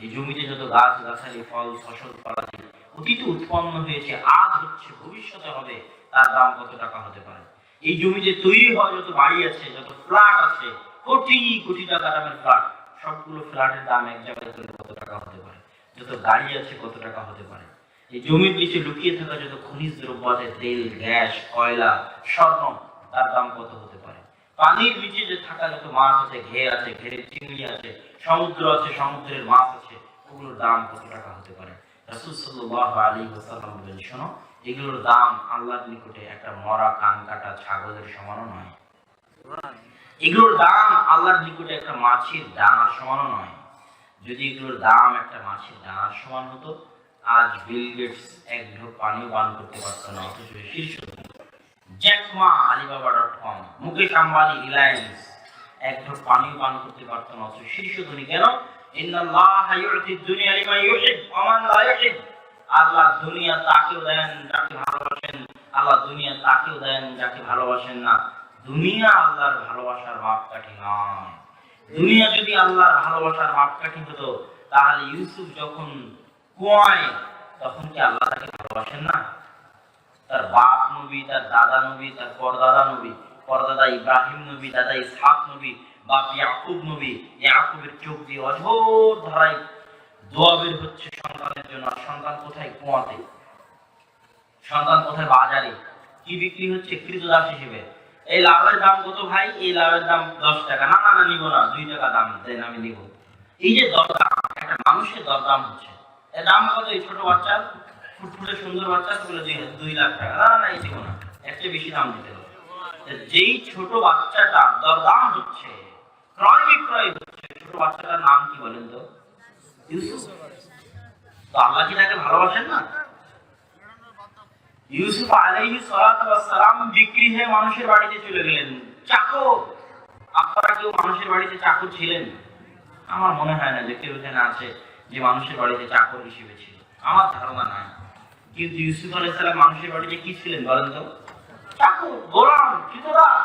এই জমিতে যত গাছ গাছালি, ফল ফসল ফলাদি অতীতে উৎপন্ন হয়েছে, আজ হচ্ছে, ভবিষ্যতে হবে, তার দাম কত টাকা হতে পারে? এই জমিতে তৈরি হওয়া যত বাড়ি আছে, যত ফ্ল্যাট আছে, কোটি কোটি টাকা দামের ফ্ল্যাট, সবগুলো ফ্ল্যাটের দাম এক জায়গায় করে কত টাকা হতে পারে? যত গাড়ি আছে কত টাকা হতে পারে? এই জমির নিচে লুকিয়ে থাকা যত খনিজ দ্রব্য আছে, তেল, গ্যাস, কয়লা, স্বর্ণ, তার দাম কত হতে পারে? পানির নিচে যে থাকা যত মাছ আছে, ঘের আছে, ঘেরের চিংড়ি আছে, সমুদ্র আছে, সমুদ্রের মাছ আছে, ওগুলোর দাম কত টাকা হতে পারে? রাসূল সাল্লাল্লাহু আলাইহি ওয়াসাল্লাম বলেন, শোনো, এগুলোর দাম আল্লাহর নিকটে একটা মরা কান কাটা ছাগলের সমানও নয়। এগুলোর দাম আল্লাহর নিকটে একটা মাছের দানার সমানও নয়। যদি এগুলোর দাম একটা মাছের দানার সমান হতো, আজ বিল গেটস এক ঢোক পানিও পান করতে পারত না, অথচ শীর্ষ জ্যাকমা আলিবাবা.com, মুকেশ আম্বানি রিলায়েন্স এক ঢোক পানিও পান করতে পারত না, অথচ শীর্ষ ধনী। কেন? ইন্নাল্লাহা ইউতিদ দুনিয়া লিমান ইউহিব ওয়া মান লা ইউহিব। আল্লাহ দুনিয়া তাকেও দেন যাকে ভালোবাসেন, আল্লাহ দুনিয়া তাকেও দেন যাকে ভালোবাসেন না। দুনিয়া আল্লাহর ভালোবাসার মাপকাঠি নয়। দুনিয়া যদি আল্লাহর ভালোবাসার মাপকাঠি হতো, তাহলে ইউসুফ যখন কুয়ায়, তখন কি আল্লাহ তাকে ভালোবাসেন না? তার বাপ নবী, তার দাদা নবী, তার পরদাদা নবী, পরদাদা ইব্রাহিম নবী, দাদা ইসহাক নবী, বাপ ইয়াকুব নবী, ইয়াকুবের চোখ দিয়ে অঝোর ধারায় দোয়া বের হচ্ছে সন্তানের জন্য। সন্তান কোথায়? কুয়াতে। সন্তান কোথায়? বাজারে। কি বিক্রি হচ্ছে? কৃতদাস হিসেবে। এই লাউয়ের দাম কত ভাই? এই লাউয়ের দাম 10 টাকা। না না না, নিব না, 2 টাকা দাম দেন, আমি নিব। এই যে দরদাম, একটা মানুষের দরদাম হচ্ছে। এর দাম কত? এই ছোট বাচ্চার, ফুটফুটে সুন্দর বাচ্চা বলে 2 লাখ টাকা। না না, এই দিব না, এর চেয়ে বেশি দাম দিতে হবে। যেই ছোট বাচ্চাটা দরদাম হচ্ছে, ক্রয় বিক্রয় হচ্ছে, ছোট বাচ্চাটার নাম কি বলেন তো? ইউসুফ। তো আল্লাহ কি তাকে ভালোবাসেন না? ইউসুফ আলাইহিস সালাতু ওয়াস সালাম বিক্রি হয়ে মানুষের বাড়িতে চলে গেলেন, চাকর। আপনারা কেউ মানুষের বাড়িতে চাকর ছিলেন? আমার মনে হয় না যে কেউ এখানে আছে যে মানুষের বাড়িতে চাকর হিসেবে ছিল, আমার ধারণা নাই। কিন্তু ইউসুফ আলাইহিস সালাম মানুষের বাড়িতে কি ছিলেন বলেন তো? চাকর, গোলাম, কৃতদাস।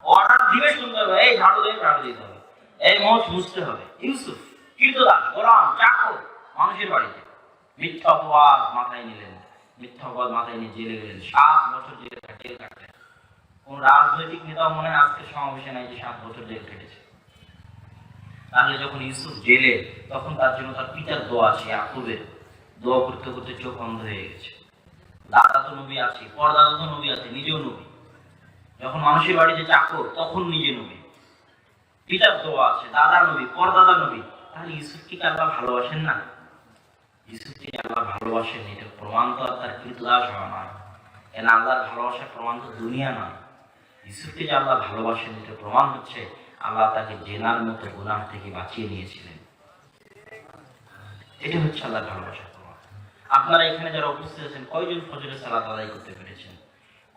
অর্ডার দিবে শুনতে হবে, এই ঝাড়ু দে, ঝাড়ু দিতে হবে, এই মোচ মুছতে হবে। ইউসুফ কৃতদাস, গোলাম, চাকর, মানুষের বাড়িতে। মিথ্যা অপবাদ মাথায় নিলেন, মিথ্যা অপবাদ মাথায় নিয়ে জেলে গেলেন, 7 বছর জেল কাটলেন। কোন রাজনৈতিক নেতাও মনে হয় আজকে সমাবেশে নাই যে 7 বছর জেল কেটেছে। তাহলে যখন ইউসুফ জেলে, তখন তার জন্য তার পিতার দোয়া আছে, ইয়াকুবের দোয়া করতে করতে চোখ বন্ধ হয়ে গেছে। দাদা তো নবী আছে, পরদাদা তো নবী আছে, নিজেও নবী। যখন মানুষের বাড়িতে চাকর, তখন নিজে নবী। পিতার দোয়া আছে, দাদা নবী, পরদাদা নবী। তাহলে ইউসুফকে কি আল্লাহ ভালোবাসেন না? ইউসুফকে আল্লাহ ভালোবাসেন, এটা প্রমাণ তো আর তার কৃতদাস হওয়া নয়। কেন? আল্লাহর ভালোবাসার প্রমাণ তো দুনিয়া নয়। ইউসুফকে যে আল্লাহ ভালোবাসেন, এটা প্রমাণ হচ্ছে আল্লাহ তাকে জেনার মতো গুনাহ থেকে বাঁচিয়ে নিয়েছিলেন। এটা হচ্ছে আল্লাহর ভালোবাসার প্রমাণ। আপনারা এখানে যারা উপস্থিত আছেন, কয়জন ফজরের সালাত আদায় করতে পেরেছেন?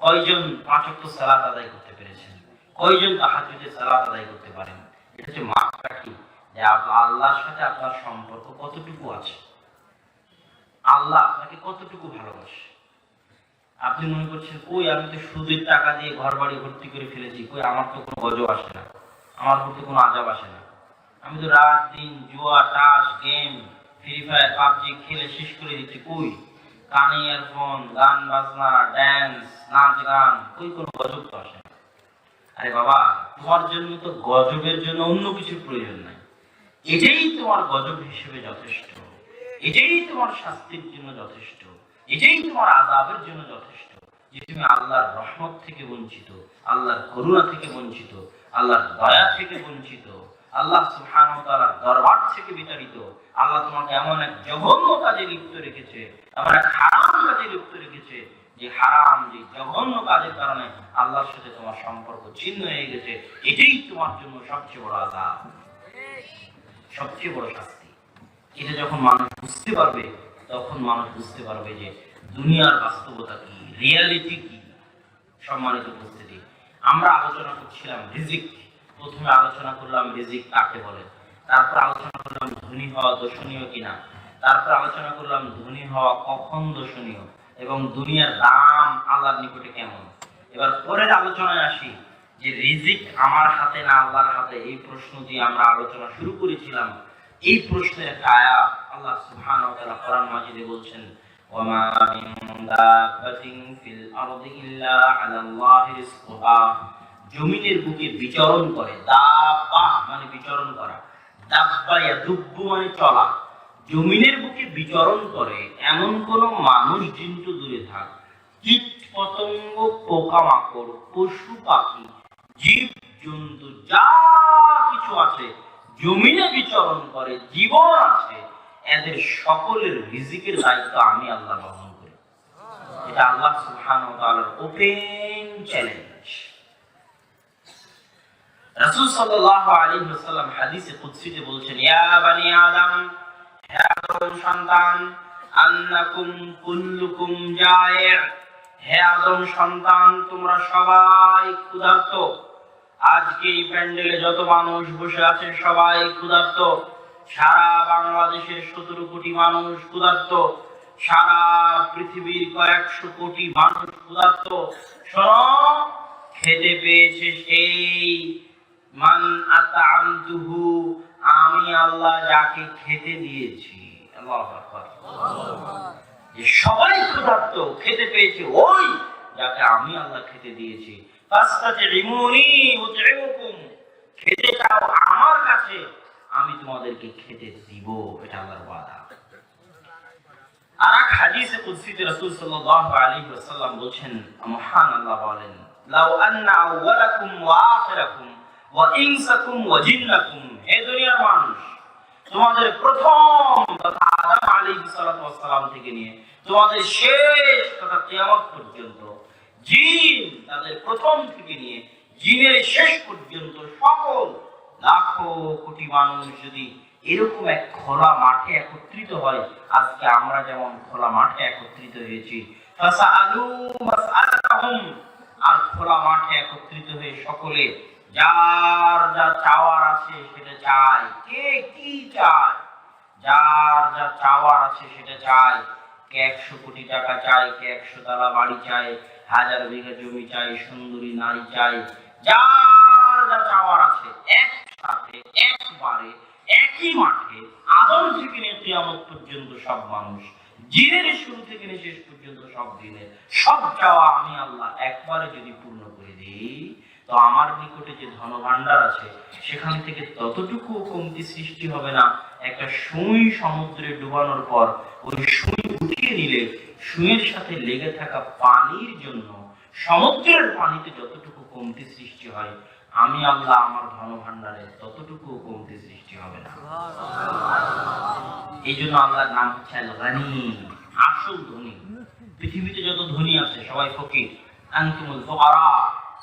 কয়জন 5 ওয়াক্ত সালাত আদায় করতে পেরেছেন? কয়জন তাহাজ্জুদের সালাত আদায় করতে পারেন? এটা হচ্ছে মাপকাঠি যে আল্লাহর সাথে আপনার সম্পর্ক কতটুকু আছে, আল্লাহ আপনাকে কতটুকু ভালোবাসে। আপনি মনে করছেন, কই আমি তো সুদের টাকা দিয়ে ঘর বাড়ি ভর্তি করে ফেলেছি, কই আমার তো কোনো গজব আসে না, আমার প্রতি কোনো আজাব আসে না, আমি তো রাত দিন জুয়া, তাস, গেম, ফ্রি ফায়ার পাবজি খেলে শেষ করে দিচ্ছে, কই কানে ইয়ারফোন, গান বাজনা, ড্যান্স, নাচ গান, কই কোনো গজব তো আসে না। আরে বাবা, তোমার জন্য তো গজবের জন্য অন্য কিছুর প্রয়োজন নাই, এটাই তোমার গজব হিসেবে যথেষ্ট, এটাই তোমার শাস্তির জন্য যথেষ্ট, এটাই তোমার আযাবের জন্য যথেষ্ট, যে তুমি আল্লাহর রহমত থেকে বঞ্চিত, আল্লাহর করুণা থেকে বঞ্চিত, আল্লাহর দয়া থেকে বঞ্চিত, আল্লাহ সুবহানাহু ওয়া তাআলার দরবার থেকে বিতাড়িত। আল্লাহ তোমাকে এমন এক জঘন্য কাজে লিপ্ত রেখেছে, এমন এক হারাম কাজে লিপ্ত রেখেছে, যে হারাম, যে জঘন্য কাজের কারণে আল্লাহর সাথে তোমার সম্পর্ক ছিন্ন হয়ে গেছে। এটাই তোমার জন্য সবচেয়ে বড় আযাব, সবচেয়ে বড় শাস্তি। এটা যখন মানুষ বুঝতে পারবে, তখন মানুষ বুঝতে পারবে যে দুনিয়ার বাস্তবতা কি, রিয়ালিটি কি। সম্মানিত উপস্থিতি, আমরা আলোচনা করছিলাম রিজিক। প্রথমে আলোচনা করলাম রিজিক কাকে বলে, তারপর আলোচনা করলাম ধনী হওয়া দোষণীয় কিনা, তারপর আলোচনা করলাম ধনী হওয়া কখন দোষণীয় এবং দুনিয়ার দাম আল্লাহর নিকটে কেমন। এবার পরের আলোচনায় আসি যে রিজিক আমার হাতে না আল্লাহর হাতে, এই প্রশ্ন দিয়ে আমরা আলোচনা শুরু করেছিলাম। এই প্রশ্নের একটা আয়াত আল্লাহ সুবহানাহু ওয়া তাআলা কোরআন মাজিদে বলছেন, ওয়ামা মিন দাব্বাতিন ফিল আরদি ইল্লা আলাল্লাহি রিজকুহা। জমিনের বুকে বিচরণ করে, দাব্বা মানে বিচরণ করা, দাব্বা ইয়াদুব্বু মানে চলা। জমিনের বুকে বিচরণ করে এমন কোন মানুষ জন্তু দূরে থাক, কীট পতঙ্গ, পোকামাকড়, পশু পাখি, জীব জন্তু যা কিছু আছে জমিনে বিচরণ করে, জীবন আছে, এদের সকলের রিজিকের দায়িত্ব আমি আল্লাহ বহন করি। এটা আল্লাহ সুবহানাহু ওয়া তাআলার ওপেন চ্যালেঞ্জ। রাসূল সাল্লাল্লাহু আলাইহি ওয়াসাল্লাম হাদিসে কুদসিতে বলছেন, ইয়া বানি আদম, হে আদম সন্তান, আন্নাকুম কুল্লুকুম জায়ে', হে আদম সন্তান তোমরা সবাই ক্ষুধার্ত। আজকে এই প্যান্ডেলে যত মানুষ বসে আছে সবাই ক্ষুধার্ত। সারা বাংলাদেশের 17 কোটি মানুষ ক্ষুধার্ত, সারা পৃথিবীর কয়েকশো কোটি মানুষ ক্ষুধার্ত। শোনো, খেতে পেয়েছে সেই মান আতআমতুহু, আমি আল্লাহ যাকে খেতে দিয়েছি। আল্লাহু আকবার। যে সবাই ক্ষুধার্ত, খেতে পেয়েছে ওই যাকে আমি আল্লাহ খেতে দিয়েছি। ফাস্তাতিমুনি উতইমুকুম, খেতে চাও আমার কাছে, আমি তোমাদেরকে খেতে দিব। এটা আল্লাহর ওয়াদা। আরেক হাদিসে কুদসিতে রাসূল সাল্লাল্লাহু আলাইহি ওয়াসাল্লাম বলেন, মহান আল্লাহ বলেন, লাউ আন্না আউওয়ালাকুম ওয়া আখিরাকুম ওয়া ইনসাকুম ওয়া জিন্নাকুম, হে দুনিয়ার মানুষ, তোমাদের প্রথম তথা আদম আলাইহিস সালাতু ওয়াস সালাম থেকে নিয়ে তোমাদের শেষ তথা কিয়ামত পর্যন্ত, জিন তাদের প্রথম থেকে নিয়ে জিনের শেষ পর্যন্ত সকল লাখো কোটি মানুষ যদি এরকম এক খোলা মাঠে একত্রিত হয়, আজকে আমরা যেমন খোলা মাঠে একত্রিত হয়েছি, ফাসাআলু মাসআলাতাহুম, আর খোলা মাঠে একত্রিত হয়ে সকলে যার যা চাওয়ার আছে সেটা চায়। কে কি চায়? যার যা চাওয়ার আছে সেটা চায়। কে 100 কোটি টাকা চায়, কে 100 তলা বাড়ি চায়, 1000 বিঘা জমি চায়, সুন্দরী নারী চায়। যার যা চাওয়ার আছে একসাথে একবারে একই মাঠে আদম থেকে নিয়ে কিয়ামত পর্যন্ত সব মানুষ, জিনের শুরু থেকে নিয়ে শেষ পর্যন্ত সব দিনের সব চাওয়া আমি আল্লাহ একবারে যদি পূর্ণ করে দিই, তো আমার নিকটে যে ধন ভাণ্ডার আছে সেখান থেকে ততটুকু কমতি সৃষ্টি হবে না। একটা সুই সমুদ্রে ডুবানোর পর ওই সুই উঠিয়ে নিলে সুইয়ের সাথে লেগে থাকা পানির জন্য সমুদ্রের পানিতে যতটুকু কমতি সৃষ্টি হয়, আমি আল্লাহ আমার ধন ভাণ্ডারে ততটুকু কমতি সৃষ্টি হবে না। এই জন্য আল্লাহর নাম হচ্ছে আল গানি, আসল ধনী। পৃথিবীতে যত ধনী আছে সবাই ফকির। আনতুমুল ফুকারা,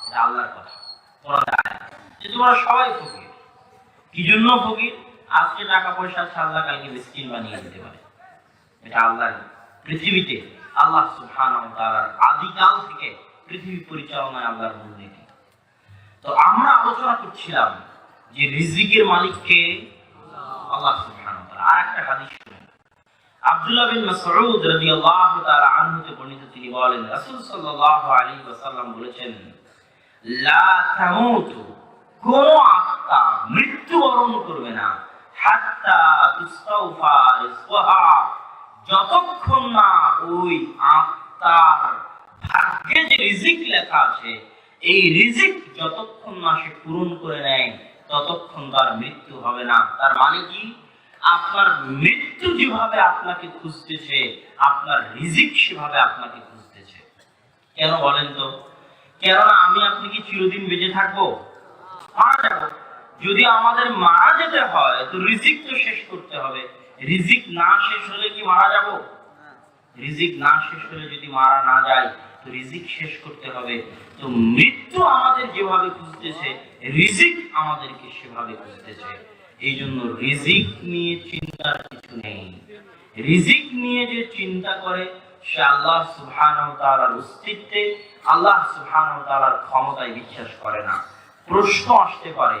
এটা আল্লাহর কথা। যে তোমরা সবাই ফকির। কি জন্য ফকির? আজকে টাকা পয়সা আছে, আল্লাহ কালকে মিসকিন বানিয়ে দিতে পারে। এটা আল্লাহর পৃথিবীতে আল্লাহ সুবহানাহু ওয়া তাআলার আদিকাল থেকে পৃথিবী পরিচালনায় আল্লাহর মূলনীতি। তো আমরা আলোচনা করছিলাম যে রিজিকের মালিক কে? আল্লাহ সুবহানাহু ওয়া তাআলা। আর একটা হাদিস শুনুন, আব্দুল্লাহ বিন মাসউদ রাদিয়াল্লাহু তাআলা আনহু থেকে বর্ণিত, তিনি বলেন, রাসূল সাল্লাল্লাহু আলাইহি ওয়াসাল্লাম বলেছেন, লা তামুতু, কোন আত্মা মৃত্যুবরণ করবে না, হাত্তা তুস্তাউফা রিজকুহা, যতক্ষণ না ওই আত্মার ভাগ্যে যে রিজিক লেখা আছে এই রিজিক যতক্ষণ না সে পূরণ করে নেয় ততক্ষণ তার মৃত্যু হবে না। তার মানে কি, আপনার মৃত্যু যেভাবে আপনাকে খুঁজতেছে আপনার রিজিক সেভাবে আপনাকে খুঁজতেছে। কেন বলেন তো? কেননা আমি আপনি কি চিরদিন বেঁচে থাকবো? মারা যাবো। যদি আমাদের মারা যেতে হয় তো রিজিক তো শেষ করতে হবে। রিজিক না শেষ হলে কি মারা যাব? রিজিক না শেষ হলে যদি মারা না যায় তো রিজিক শেষ করতে হবে। তো মৃত্যু আমাদের যেভাবে খুঁজতেছে রিজিক আমাদেরকে সেভাবে খুঁজতেছে। এই জন্য রিজিক নিয়ে চিন্তার কিছু নেই। রিজিক নিয়ে যে চিন্তা করে সে আল্লাহ সুবহানাহু ওয়া তাআলার অস্তিত্বে, আল্লাহ সুবহানাহু ওয়া তাআলার ক্ষমতায় বিশ্বাস করে না। প্রশ্ন আসতে পারে,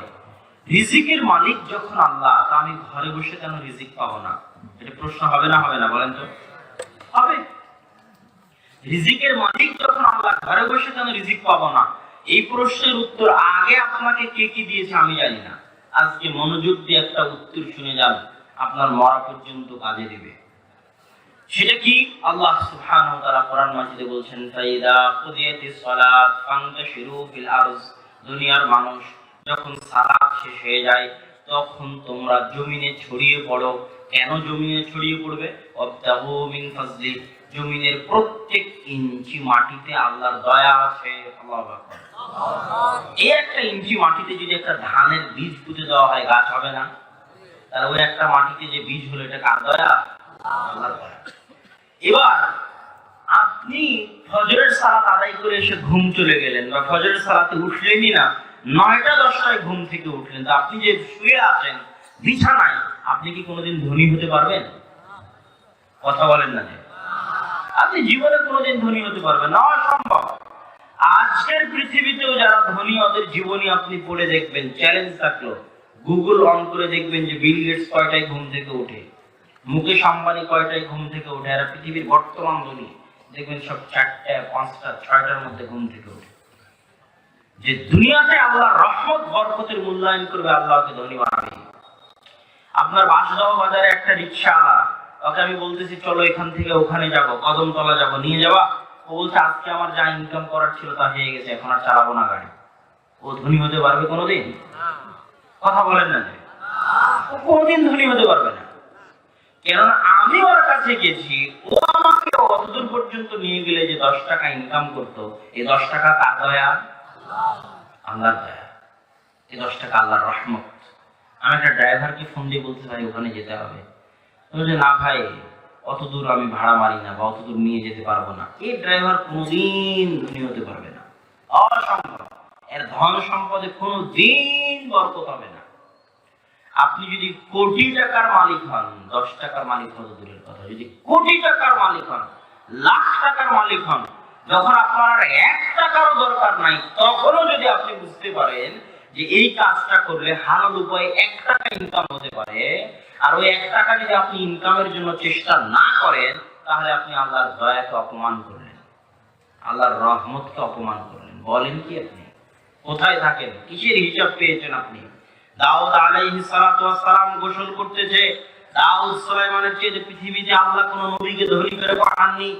রিজিকের মালিক যখন আল্লাহ, তা আমি ঘরে বসে কেন রিজিক পাবো না? এটা প্রশ্ন হবে না হবে না বলেন তো? হবে। রিজিকের মালিক যখন আল্লাহ, ঘরে বসে কেন রিজিক পাবো না? এই প্রশ্নের উত্তর আগে আপনাকে কে কি দিয়েছে আমি জানি না। আজকে মনোযোগ দিয়ে একটা উত্তর শুনে যান, আপনার মরা পর্যন্ত কাজে দিবে। সেটা কি? আল্লাহ সুবহানাহু ওয়া তাআলা কোরআন মাজিদে বলছেন, ফাইদা কুদিয়াতিস সালাত ফান্তাশিরু ফিল আরজ, দুনিয়ার মানুষ যখন সালাত শেষ হয়ে যায় তখন তোমরা জমিনে ছড়িয়ে পড়ো। কেন জমিনে ছড়িয়ে পড়বে? ওয়াবতাগু মিন ফাজলি, জমিনের প্রত্যেক ইঞ্চি মাটিতে আল্লাহর দয়া আছে। আল্লাহু আকবার। এই একটা ইঞ্চি মাটিতে যদি একটা ধানের বীজ পুঁতে দেওয়া হয় গাছ হবে না? তাহলে ওই একটা মাটিতে যে বীজ হলো এটা কার দয়া? আল্লাহর দয়া। এবার আপনি ফজরের সালাত আদায় করে এসে ঘুম চলে গেলেন, বা ফজরের সালাতে উঠলেনই না, 9টা-10টায় ঘুম থেকে উঠলেন, তো আপনি যে শুয়ে আছেন বিছানায়, আপনি কি কোনোদিন ধনী হতে পারবেন? কথা বলেন না যে আপনি জীবনে কোনোদিন ধনী হতে পারবেন না, অসম্ভব। আজকের পৃথিবীতেও যারা ধনী ওদের জীবনী আপনি পড়ে দেখবেন, চ্যালেঞ্জ থাকলো গুগল অন করে দেখবেন যে বিল গেটস কয়টায় ঘুম থেকে ওঠে, মুকেশ আম্বানি কয়টায় ঘুম থেকে ওঠে। এরা পৃথিবীর বর্তমান ধনী, দেখবেন সব 4টা, 5টা, 6টার মধ্যে ঘুম থেকে ওঠে। যে দুনিয়াতে আল্লাহর রহমত বরকতের মূল্যায়ন করবে, আল্লাহকে ধনী বানাবে। আপনার বাসগাঁও বাজারে একটা রিকশাওয়ালা, ওকে আমি বলতেছি চলো এখান থেকে ওখানে যাব, কদমতলা যাব, নিয়ে যাওয়া। ও বলছে আজকে আমার যা ইনকাম করার ছিল তা হয়ে গেছে, এখন আর চালাবো না গাড়ি। ও ধনী হতে পারবে কোনোদিন? কথা বলেন না যে ও কোনোদিন ধনী হতে পারবে না। কেননা আমি ওর কাছে গেছি, ও আমাকে অতদূর পর্যন্ত নিয়ে গেলে যে 10 টাকা ইনকাম করতো, এই 10 টাকা কার দয়া? আল্লাহর দয়া। এই 10 টাকা আল্লাহর রহমত। আমি একটা ড্রাইভারকে ফোন দিয়ে বলতে ভাই ওখানে যেতে হবে, বলছে না ভাই অত দূর আমি ভাড়া মারি না বা অত দূর নিয়ে যেতে পারবো না। এই ড্রাইভার কোনোদিন ধনী হতে পারবে না, অসম্ভব। এর ধন সম্পদে কোনোদিন বরকত হবে না। আপনি যদি কোটি টাকার মালিক হন, 10 টাকার মালিক হতে দূরের কথা, যদি কোটি টাকার মালিক হন, লাখ টাকার মালিক হন, যখন আপনার আর 1 টাকারও দরকার নাই, তখনও যদি আপনি বুঝতে পারেন যে এই কাজটা করলে হালাল উপায়ে 1 টাকা ইনকাম হতে পারে, আর ওই 1 টাকা যদি আপনি ইনকামের জন্য চেষ্টা না করেন, তাহলে আপনি আল্লাহর দয়াকে অপমান করলেন, আল্লাহর রহমতকে অপমান করলেন। বলেন কি আপনি কোথায় থাকেন? কিসের হিসাব পেয়েছেন আপনি? দাউদ আলাইহিস সালাতু ওয়াস সালাম গোসল করতেছে। দাউদ সুলাইমানের চেয়ে পৃথিবীতে আল্লাহ কোন নবীকে ধনী করে পাঠাননি,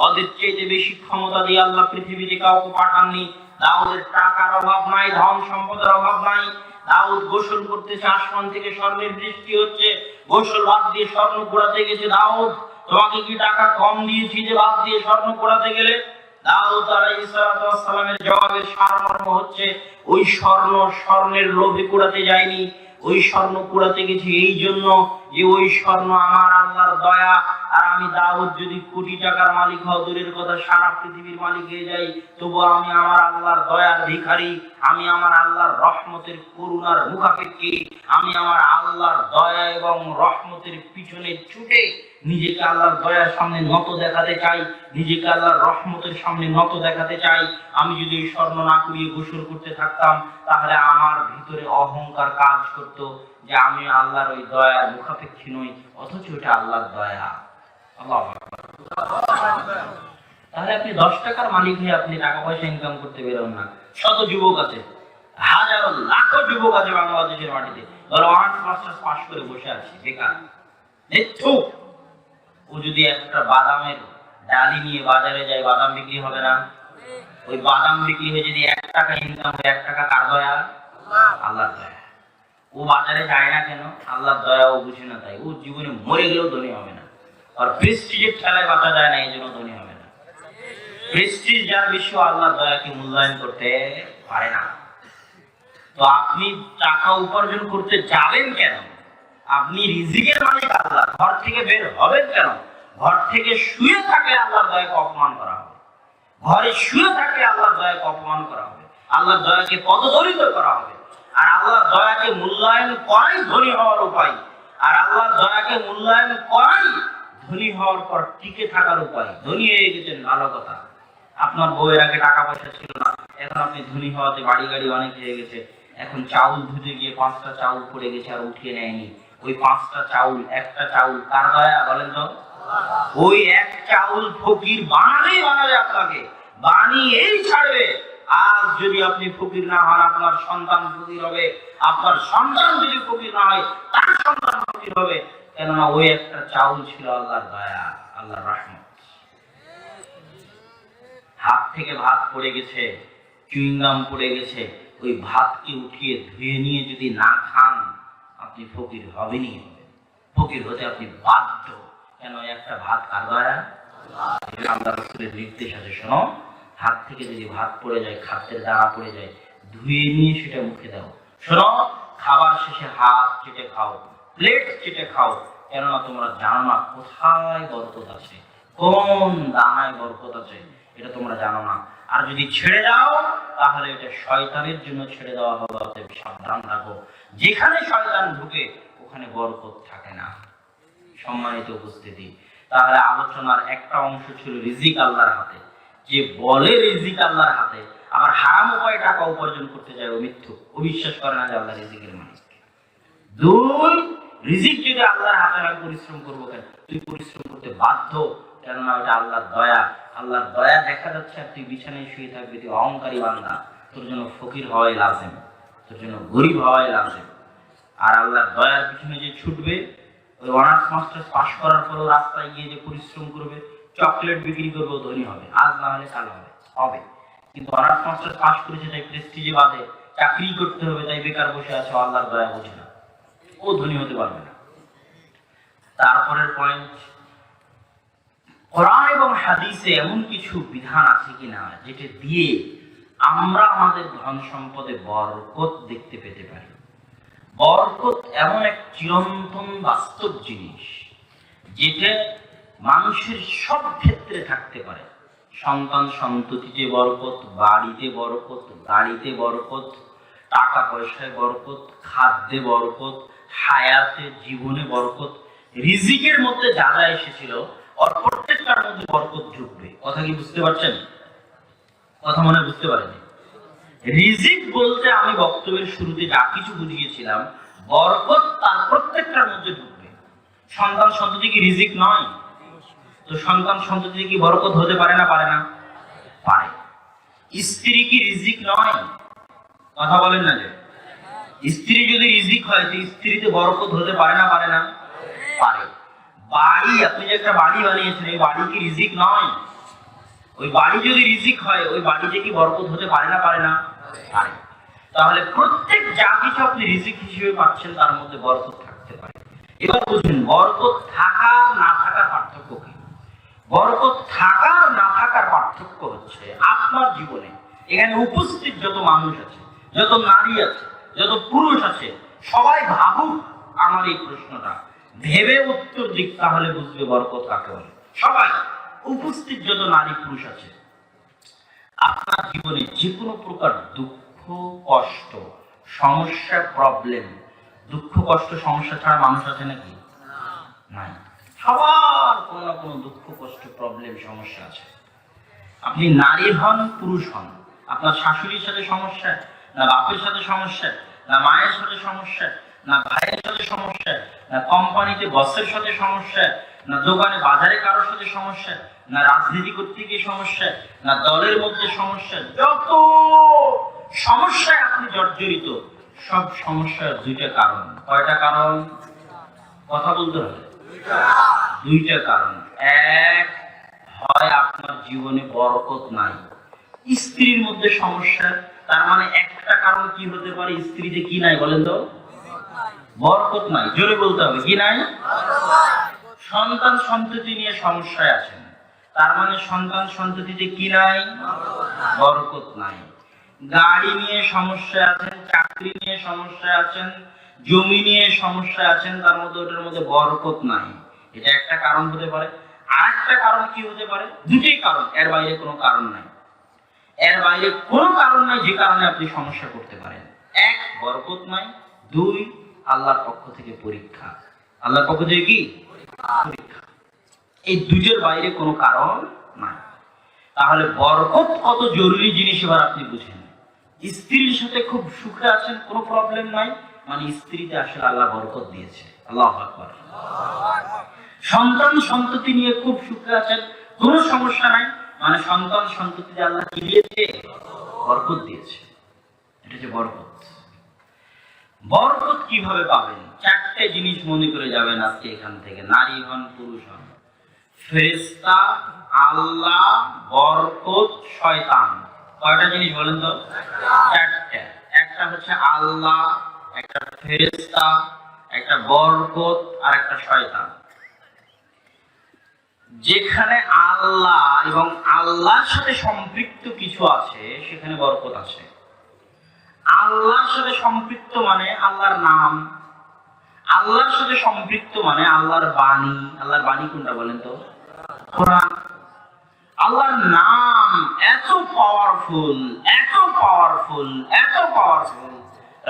ওদের চেয়ে বেশি ক্ষমতা দিয়ে আল্লাহ পৃথিবীতে কাউকে পাঠাননি। দাউদের টাকার অভাব নাই, ধন সম্পদের অভাব নাই। দাউদ গোসল করতেছে, আসমান থেকে স্বর্ণের বৃষ্টি হচ্ছে, গোসল বাদ দিয়ে স্বর্ণ কুড়াতে গেছে। দাউদ, তোমাকে কি টাকা কম দিয়েছি যে বাদ দিয়ে স্বর্ণ কুড়াতে গেলে? দাউদ আলাইহিস সালাতু ওয়াস সালামের জবাবের সারমর্ম হচ্ছে, ওই স্বর্ণের লোভে কুড়াতে যায়নি, ওই স্বর্ণ কুড়াতে গেছি এই জন্য যে ওই স্বর্ণ আমার আল্লাহর দয়া। আর আমি দাউদ যদি কোটি টাকার মালিক হওয়া দূরের কথা, সারা পৃথিবীর মালিক হয়ে যাই, তবু আমি আমার আল্লাহর দয়ার ভিখারি, আমি আমার আল্লাহর রহমতের করুণার মুখাপেক্ষী। আমি আমার আল্লাহর দয়া এবং রহমতের পিছনে ছুটে নিজেকে আল্লাহর দয়ার সামনে নত দেখাতে চাই, নিজেকে আল্লাহর রহমতের সামনে নত দেখাতে চাই। আমি যদি স্বর্ণ না কুড়িয়ে গোসল করতে থাকতাম, তাহলে আমার ভিতরে অহংকার কাজ করতো যে আমি আল্লাহর ওই দয়ার মুখাপেক্ষী নই, অথচ ওটা আল্লাহর দয়া। আল্লাহু আকবার। তাহলে আপনি 10 টাকার মালিক হয়ে আপনি টাকা পয়সা ইনকাম করতে বেরোন না। শত যুবক আছে, হাজারো লাখো যুবক আছে বাংলাদেশের মাটিতে, ধরো অনার্স মাস্টার্স পাশ করে বসে আছে বেকার, দেখছো ও যদি একটা বাদামের ডালি নিয়ে বাজারে যায়, বাদাম বিক্রি হবে না? ওই বাদাম বিক্রি হয়ে যদি 1 টাকা ইনকাম হয়, 1 টাকা কার দয়া? আল্লাহর দয়া। ও বাজারে যায় না কেন? আল্লাহর দয়া ও বুঝে না, তাই ও জীবনে মরে গেলেও ধনী হবে না। আর প্রেস্টিজের ঠেলায় বাঁচা যায় না, এই জন্য ধনী হবে না। প্রেস্টিজ যার বেশি আল্লাহর দয়াকে মূল্যায়ন করতে পারে না। তো আপনি টাকা উপার্জন করতে যাবেন কেন? আপনি রিজিকের মালিক আল্লাহ, ঘর থেকে বের হবেন কেন? ঘর থেকে শুয়ে থাকলে আল্লাহর দয়াকে অপমান করা হবে, ঘরে শুয়ে থাকলে আল্লাহর দয়াকে অপমান করা হবে, আল্লাহর দয়াকে পদদলিত করা হবে। আর আল্লাহর দয়াকে মূল্যায়ন করাই ধনী হওয়ার উপায়, আর আল্লাহর দয়াকে মূল্যায়ন করাই ধনী হওয়ার পর টিকে থাকার উপায়। ধনী হয়ে গেছেন, ভালো কথা। আপনার বউয়ের আগে টাকা পয়সা ছিল না, এখন আপনি ধনী হওয়াতে বাড়ি গাড়ি অনেক হয়ে গেছে। এখন চাউল ধুতে গিয়ে 5টা চাউল পড়ে গেছে আর উঠিয়ে নেয়নি। ওই 5টা চাউল, একটা চাউল কার দয়া বলেন তো? ওই এক চাউল ফকির বানাবে আপনাকে, বানিয়েই ছাড়বে। আজ যদি আপনি ফকির না হন, আপনার সন্তান ফকির হবে। আপনার সন্তান যদি ফকির না হয়, তার সন্তান ফকির হবে। কেননা ওই একটা চাউল ছিল আল্লাহর দয়া, আল্লাহর রহমত। হাত থেকে ভাত পড়ে গেছে, চুইংগাম পড়ে গেছে, ওই ভাতকে উঠিয়ে ধুয়ে নিয়ে যদি না খান, আপনি ফকির হবেনই হবে। ফকির হতে আপনি বাধ্য। কেন? একটা ভাত কার দয়া? আল্লাহ রাসূলের নির্দেশ আছে, শোনো, হাত থেকে যদি ভাত পড়ে যায়, খাদ্যের দানা পড়ে যায়, ধুয়ে নিয়ে সেটা মুখে দাও। শোনো, খাবার শেষে হাত চেটে খাও, প্লেট চেটে খাও। কেননা তোমরা জানো না কোথায় বরকত আছে, কোন দানায় বরকত আছে, এটা তোমরা জানো না। আর যদি ছেড়ে দাও, তাহলে এটা শয়তানের জন্য ছেড়ে দেওয়া হবে। অতএব সাবধান থাকো, যেখানে শয়তান ঢুকে ওখানে বরকত থাকে না। সম্মানিত উপস্থিতি, তাহলে আলোচনার একটা অংশ ছিল রিজিক আল্লাহর হাতে। যে বলে রিজিক আল্লাহর হাতে, আবার হারাম উপায়ে টাকা উপার্জন করতে যায়, ও মিথ্যুক, ও বিশ্বাস করে না যে আল্লাহ রিজিকের মালিক। 2, রিজিক যদি আল্লাহর হাতে হয়, পরিশ্রম করবো কেন? তুই পরিশ্রম করতে বাধ্য, কেননা ওটা আল্লাহর দয়া। আল্লাহর দয়া দেখা যাচ্ছে আর তুই বিছানায় শুয়ে থাকবি, তুই অহংকারী বান্দা। তোর জন্য ফকির হওয়াই লাজেম, তোর জন্য গরিব হওয়াই লাজেম। আর আল্লাহর দয়ার পিছনে যে ছুটবে, ওই অনার্স মাস্টার্স পাশ করার পরেও রাস্তায় গিয়ে যে পরিশ্রম করবে, চকলেট বিক্রি করবে, ধনী হবে। আজ না হলে কাল হবে। কিন্তু অনার্স মাস্টার্স পাশ করেছে তাই প্রেস্টিজে বাঁধে, চাকরি করতে হবে তাই বেকার বসে আছে, আল্লাহর দয়া বোঝে না, ও ধনী হতে পারবে না। তারপরের পয়েন্ট, কোরআন এবং হাদিসে এমন কিছু বিধান আছে কিনা যেটা দিয়ে আমরা আমাদের ধন সম্পদে বরকত দেখতে পেতে পারি। বরকত এমন এক চিরন্তন বাস্তব জিনিস, যেটা মানুষের সব ক্ষেত্রে থাকতে পারে। সন্তান সন্ততিতে বরকত, বাড়িতে বরকত, গাড়িতে বরকত, টাকা পয়সায় বরকত, খাদ্যে বরকত, হায়াতে জীবনে বরকত। রিজিকের মধ্যে যা যা এসেছিল, আর প্রত্যেকটার মধ্যে বরকত ঢুকবে। কথা কি বুঝতে পারছেন? কথা মনে বুঝতে পারেনি? রিজিক বলতে আমি বক্তব্যের শুরুতে যা কিছু বুঝিয়েছিলাম, বরকত তার প্রত্যেকটার মধ্যে ঢুকবে। সন্তান সন্ততি কি রিজিক নয়? তো সন্তান সন্ততি কি বরকত হতে পারে না? পারে না? পারে। স্ত্রী কি রিজিক নয়? কথা বলেন না যে স্ত্রী যদি রিজিক হয়, তো স্ত্রীতে বরকত হতে পারে না? পারে না? পারে। বাড়ি, আপনি যে একটা বাড়ি বানিয়েছেন, এই বাড়ি কি রিজিক নয়? ওই বাড়ি যদি রিজিক হয়, ওই বাড়িতে কি বরকত হতে পারে না? পারে না? পারে। তাহলে প্রত্যেক যা কিছু আপনি রিজিক হিসেবে পাচ্ছেন, তার মধ্যে বরকত থাকতে পারে। এবার বুঝুন, বরকত থাকা না থাকার পার্থক্য কি? বরকত থাকার না থাকার পার্থক্য হচ্ছে আপনার জীবনে এখানে উপস্থিত যত মানুষ আছে, যত নারী আছে, যত পুরুষ আছে, সবাই ভাবুক আমার এই প্রশ্নটা, ভেবে উত্তর দিক, তাহলে বুঝবে বরকত কাকে বলে। সবাই উপস্থিত যত নারী পুরুষ আছে, আপনার জীবনে যে কোনো প্রকার দুঃখ কষ্ট সমস্যা প্রবলেম, দুঃখ কষ্ট সমস্যা ছাড়া মানুষ আছে নাকি? নাই। সবার কোনো না কোনো দুঃখ কষ্ট প্রবলেম সমস্যা আছে। আপনি নারী হন পুরুষ হন, আপনার শাশুড়ির সাথে সমস্যা, না বাপের সাথে সমস্যা, না মায়ের সাথে সমস্যা, না ভাইয়ের সাথে সমস্যা, না কোম্পানিতে বসের সাথে সমস্যা, না দোকানে বাজারে কারোর সাথে সমস্যা, না রাজনীতি করতে গিয়ে সমস্যা, না দলের মধ্যে সমস্যা। যত সমস্যায় আপনি জর্জরিত, সব সমস্যার দুইটা কারণ। কয়টা কারণ? কথা বলতে হবে। দুইটা কারণ। এক, হয় আপনার জীবনে বরকত নাই, স্ত্রীর মধ্যে সমস্যা। তার মানে একটা কারণ কি হতে পারে? স্ত্রীতে কি নাই বলেন তো? বরকত নাই। জোরে বলতে হবে, কি নাই? সন্তান সন্ততি নিয়ে সমস্যায় আছেন, তার মানে সন্তান সন্ততিতে কি নাই? বরকত নাই। গাড়ি নিয়ে সমস্যা আছেন, চাকরি নিয়ে সমস্যা আছেন, জমি নিয়ে সমস্যা আছেন, তার মধ্যে ওটার মধ্যে বরকত নাই। এটা একটা কারণ হতে পারে। আরেকটা কারণ কি হতে পারে? দুটোই কারণ, এর বাইরে কোনো কারণ নাই। এর বাইরে কোনো কারণ নাই যে কারণে আপনি সমস্যা করতে পারেন। এক, বরকত নাই। দুই, আল্লাহর পক্ষ থেকে পরীক্ষা। আল্লাহর পক্ষ থেকে কি? পরীক্ষা। এই দুটোর বাইরে কোনো কারণ নাই। তাহলে বরকত কত জরুরি জিনিস এবার আপনি বুঝেন। স্ত্রীর সাথে খুব সুখে আছেন, কোনো প্রবলেম নাই, মানে স্ত্রীতে আসলে আল্লাহ বরকত দিয়েছে। আল্লাহু আকবার। সন্তান সন্ততি নিয়ে খুব সুখে আছেন, কোনো সমস্যা নাই, মানে সন্তান সন্ততিতে আল্লাহ কি দিয়েছে? বরকত দিয়েছে। এটা হচ্ছে বরকত। বরকত কিভাবে পাবেন? চারটে জিনিস মনে করে যাবেন আজকে এখান থেকে, নারী হন পুরুষ হন। ফেরেশতা, আল্লাহ, বরকত, শয়তান। কয়টা জিনিস বলেন তো? চারটা। একটা হচ্ছে আল্লাহ, একটা ফেরেশতা, একটা বরকত, আর একটা শয়তান। যেখানে আল্লাহ এবং আল্লাহর সাথে সম্পৃক্ত কিছু আছে সেখানে বরকত আছে। আল্লাহর সাথে সম্পৃক্ত মানে আল্লাহর নাম, আল্লাহর সাথে সম্পৃক্ত মানে আল্লাহর বাণী। আল্লাহর বাণী কোনটা বলেন তো? কোরআন। আল্লাহর নাম এত পাওয়ারফুল, এত পাওয়ারফুল, এত পাওয়ারফুল।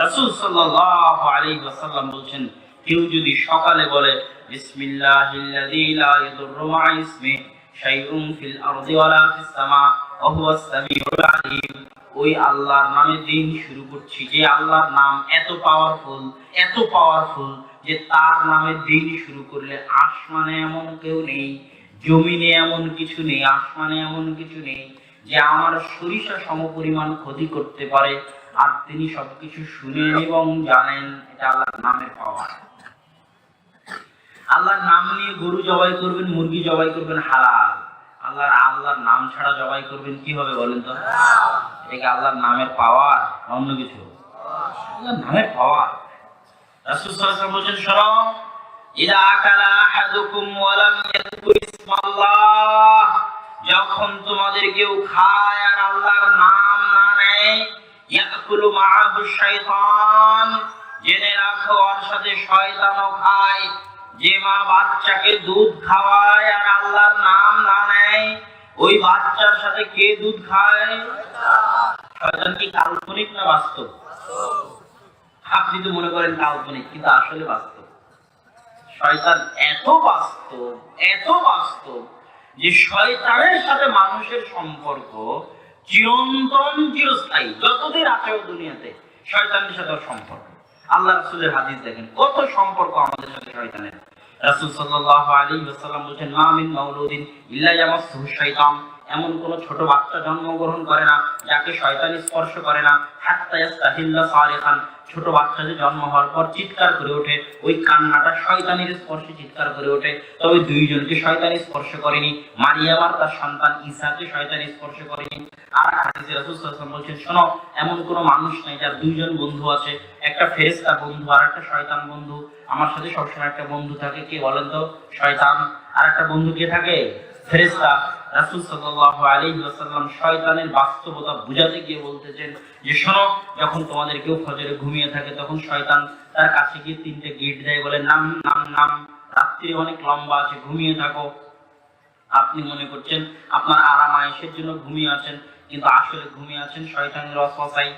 রাসূল সাল্লাল্লাহু আলাইহি ওয়াসাল্লাম বলেন, কেউ যদি সকালে বলে বিসমিল্লাহিল্লাযী লা ইয়াদুররু মা ইসমিহি শাইউন ফিল আরদি ওয়ালা ফিস সামা ওয়া হুয়াস সামিউল আলীম, ওই আল্লাহর নামে দিন শুরু করছি, যে আল্লাহর নাম এত পাওয়ারফুল, এত পাওয়ারফুল যে তার নামে দিন শুরু করলে আসমানে এমন কেউ নেই, জমিনে এমন কিছু নেই, আসমানে এমন কিছু নেই যে আমার সরিষা সমপরিমাণ ক্ষতি করতে পারে, আর তিনি সবকিছু শুনেন এবং জানেন। এটা আল্লাহর নামের পাওয়ার। আল্লাহর নাম নিয়ে গরু জবাই করবেন, মুরগি জবাই করবেন, হালাল। আল্লাহর নাম ছাড়া জবাই করবেন, কি হবে বলেন তো? এটা আল্লাহর নামের পাওয়ার, অন্য কিছু? আল্লাহর নামের পাওয়ার। রাসূল সাল্লাল্লাহু আলাইহি ওয়াসাল্লাম বলেন, শোনো, ইযা আকালা আহাদুকুম ওয়া লাম ইয়াযকুর ইসমাল্লাহ, যখন তোমাদের কেউ খায় আর আল্লাহর নাম না নেয়, ইয়াকুলু মাআহু শাইতান, জেনে রাখো ওর সাথে শয়তানও খায়। যে মা বাচ্চাকে দুধ খাওয়ায় আর আল্লাহর নাম না নেয়, ওই বাচ্চার সাথে কে দুধ খায়? শয়তান। কি কাল্পনিক না বাস্তব? আপনি তো মনে করেন কাল্পনিক, কিন্তু আসলে বাস্তব। শয়তান এত বাস্তব, এত বাস্তব যে শয়তানের সাথে মানুষের সম্পর্ক চিরন্তন, চিরস্থায়ী। যতদিন আছে দুনিয়াতে শয়তানের সাথে সম্পর্ক। আল্লাহ রাসূলের হাদিস দেখেন, কত সম্পর্ক আমাদের সাথে শয়তানের। রাসূল সাল্লাল্লাহু আলাইহি ওয়াসাল্লাম বলেন, মা মিন মাউলুদিন ইল্লা ইয়ামাসসুহু শাইতান, এমন কোন ছোট বাচ্চা জন্মগ্রহণ করে না যাকে শয়তান স্পর্শ করে না। হাত্তা ইয়াস্তাহিল্লা সারিখান, ছোট বাচ্চা যে জন্ম হওয়ার পর চিৎকার করে ওঠে, ওই কান্নাটা শয়তানের স্পর্শে চিৎকার করে ওঠে। তবে দুইজনকে শয়তান স্পর্শ করেনি, মারিয়াম আর তার সন্তান ঈসাকে শয়তান স্পর্শ করেনি। আর হাদিসে রাসূল সাল্লাল্লাহু আলাইহি ওয়াসাল্লাম বলেন, শোনো, এমন কোন মানুষ নাই যার দুইজন বন্ধু আছে, একটা ফেরেশতা বন্ধু আর একটা শয়তান বন্ধু। আমার সাথে সবসময় একটা বন্ধু থাকে, কে বলেন তো? শয়তান। আর একটা বন্ধু কে থাকে? ফেরেশতা। রাসূল সাল্লাল্লাহু আলাইহি ওয়াসাল্লাম শয়তানের বাস্তবতা বুঝাতে গিয়ে বলতেছেন যে, শোনো, যখন তোমাদের কেউ ফজরে ঘুমিয়ে থাকে তখন শয়তান তার কাছে গিয়ে তিনটে গিট দেয়, বলে নাম নাম নাম, রাত্রি অনেক লম্বা আছে, ঘুমিয়ে থাকো। আপনি মনে করছেন আপনার আরাম আয়েশের জন্য ঘুমিয়ে আছেন, কিন্তু আসলে ঘুমিয়ে আছেন শয়তানের ওয়াসওয়াসায়,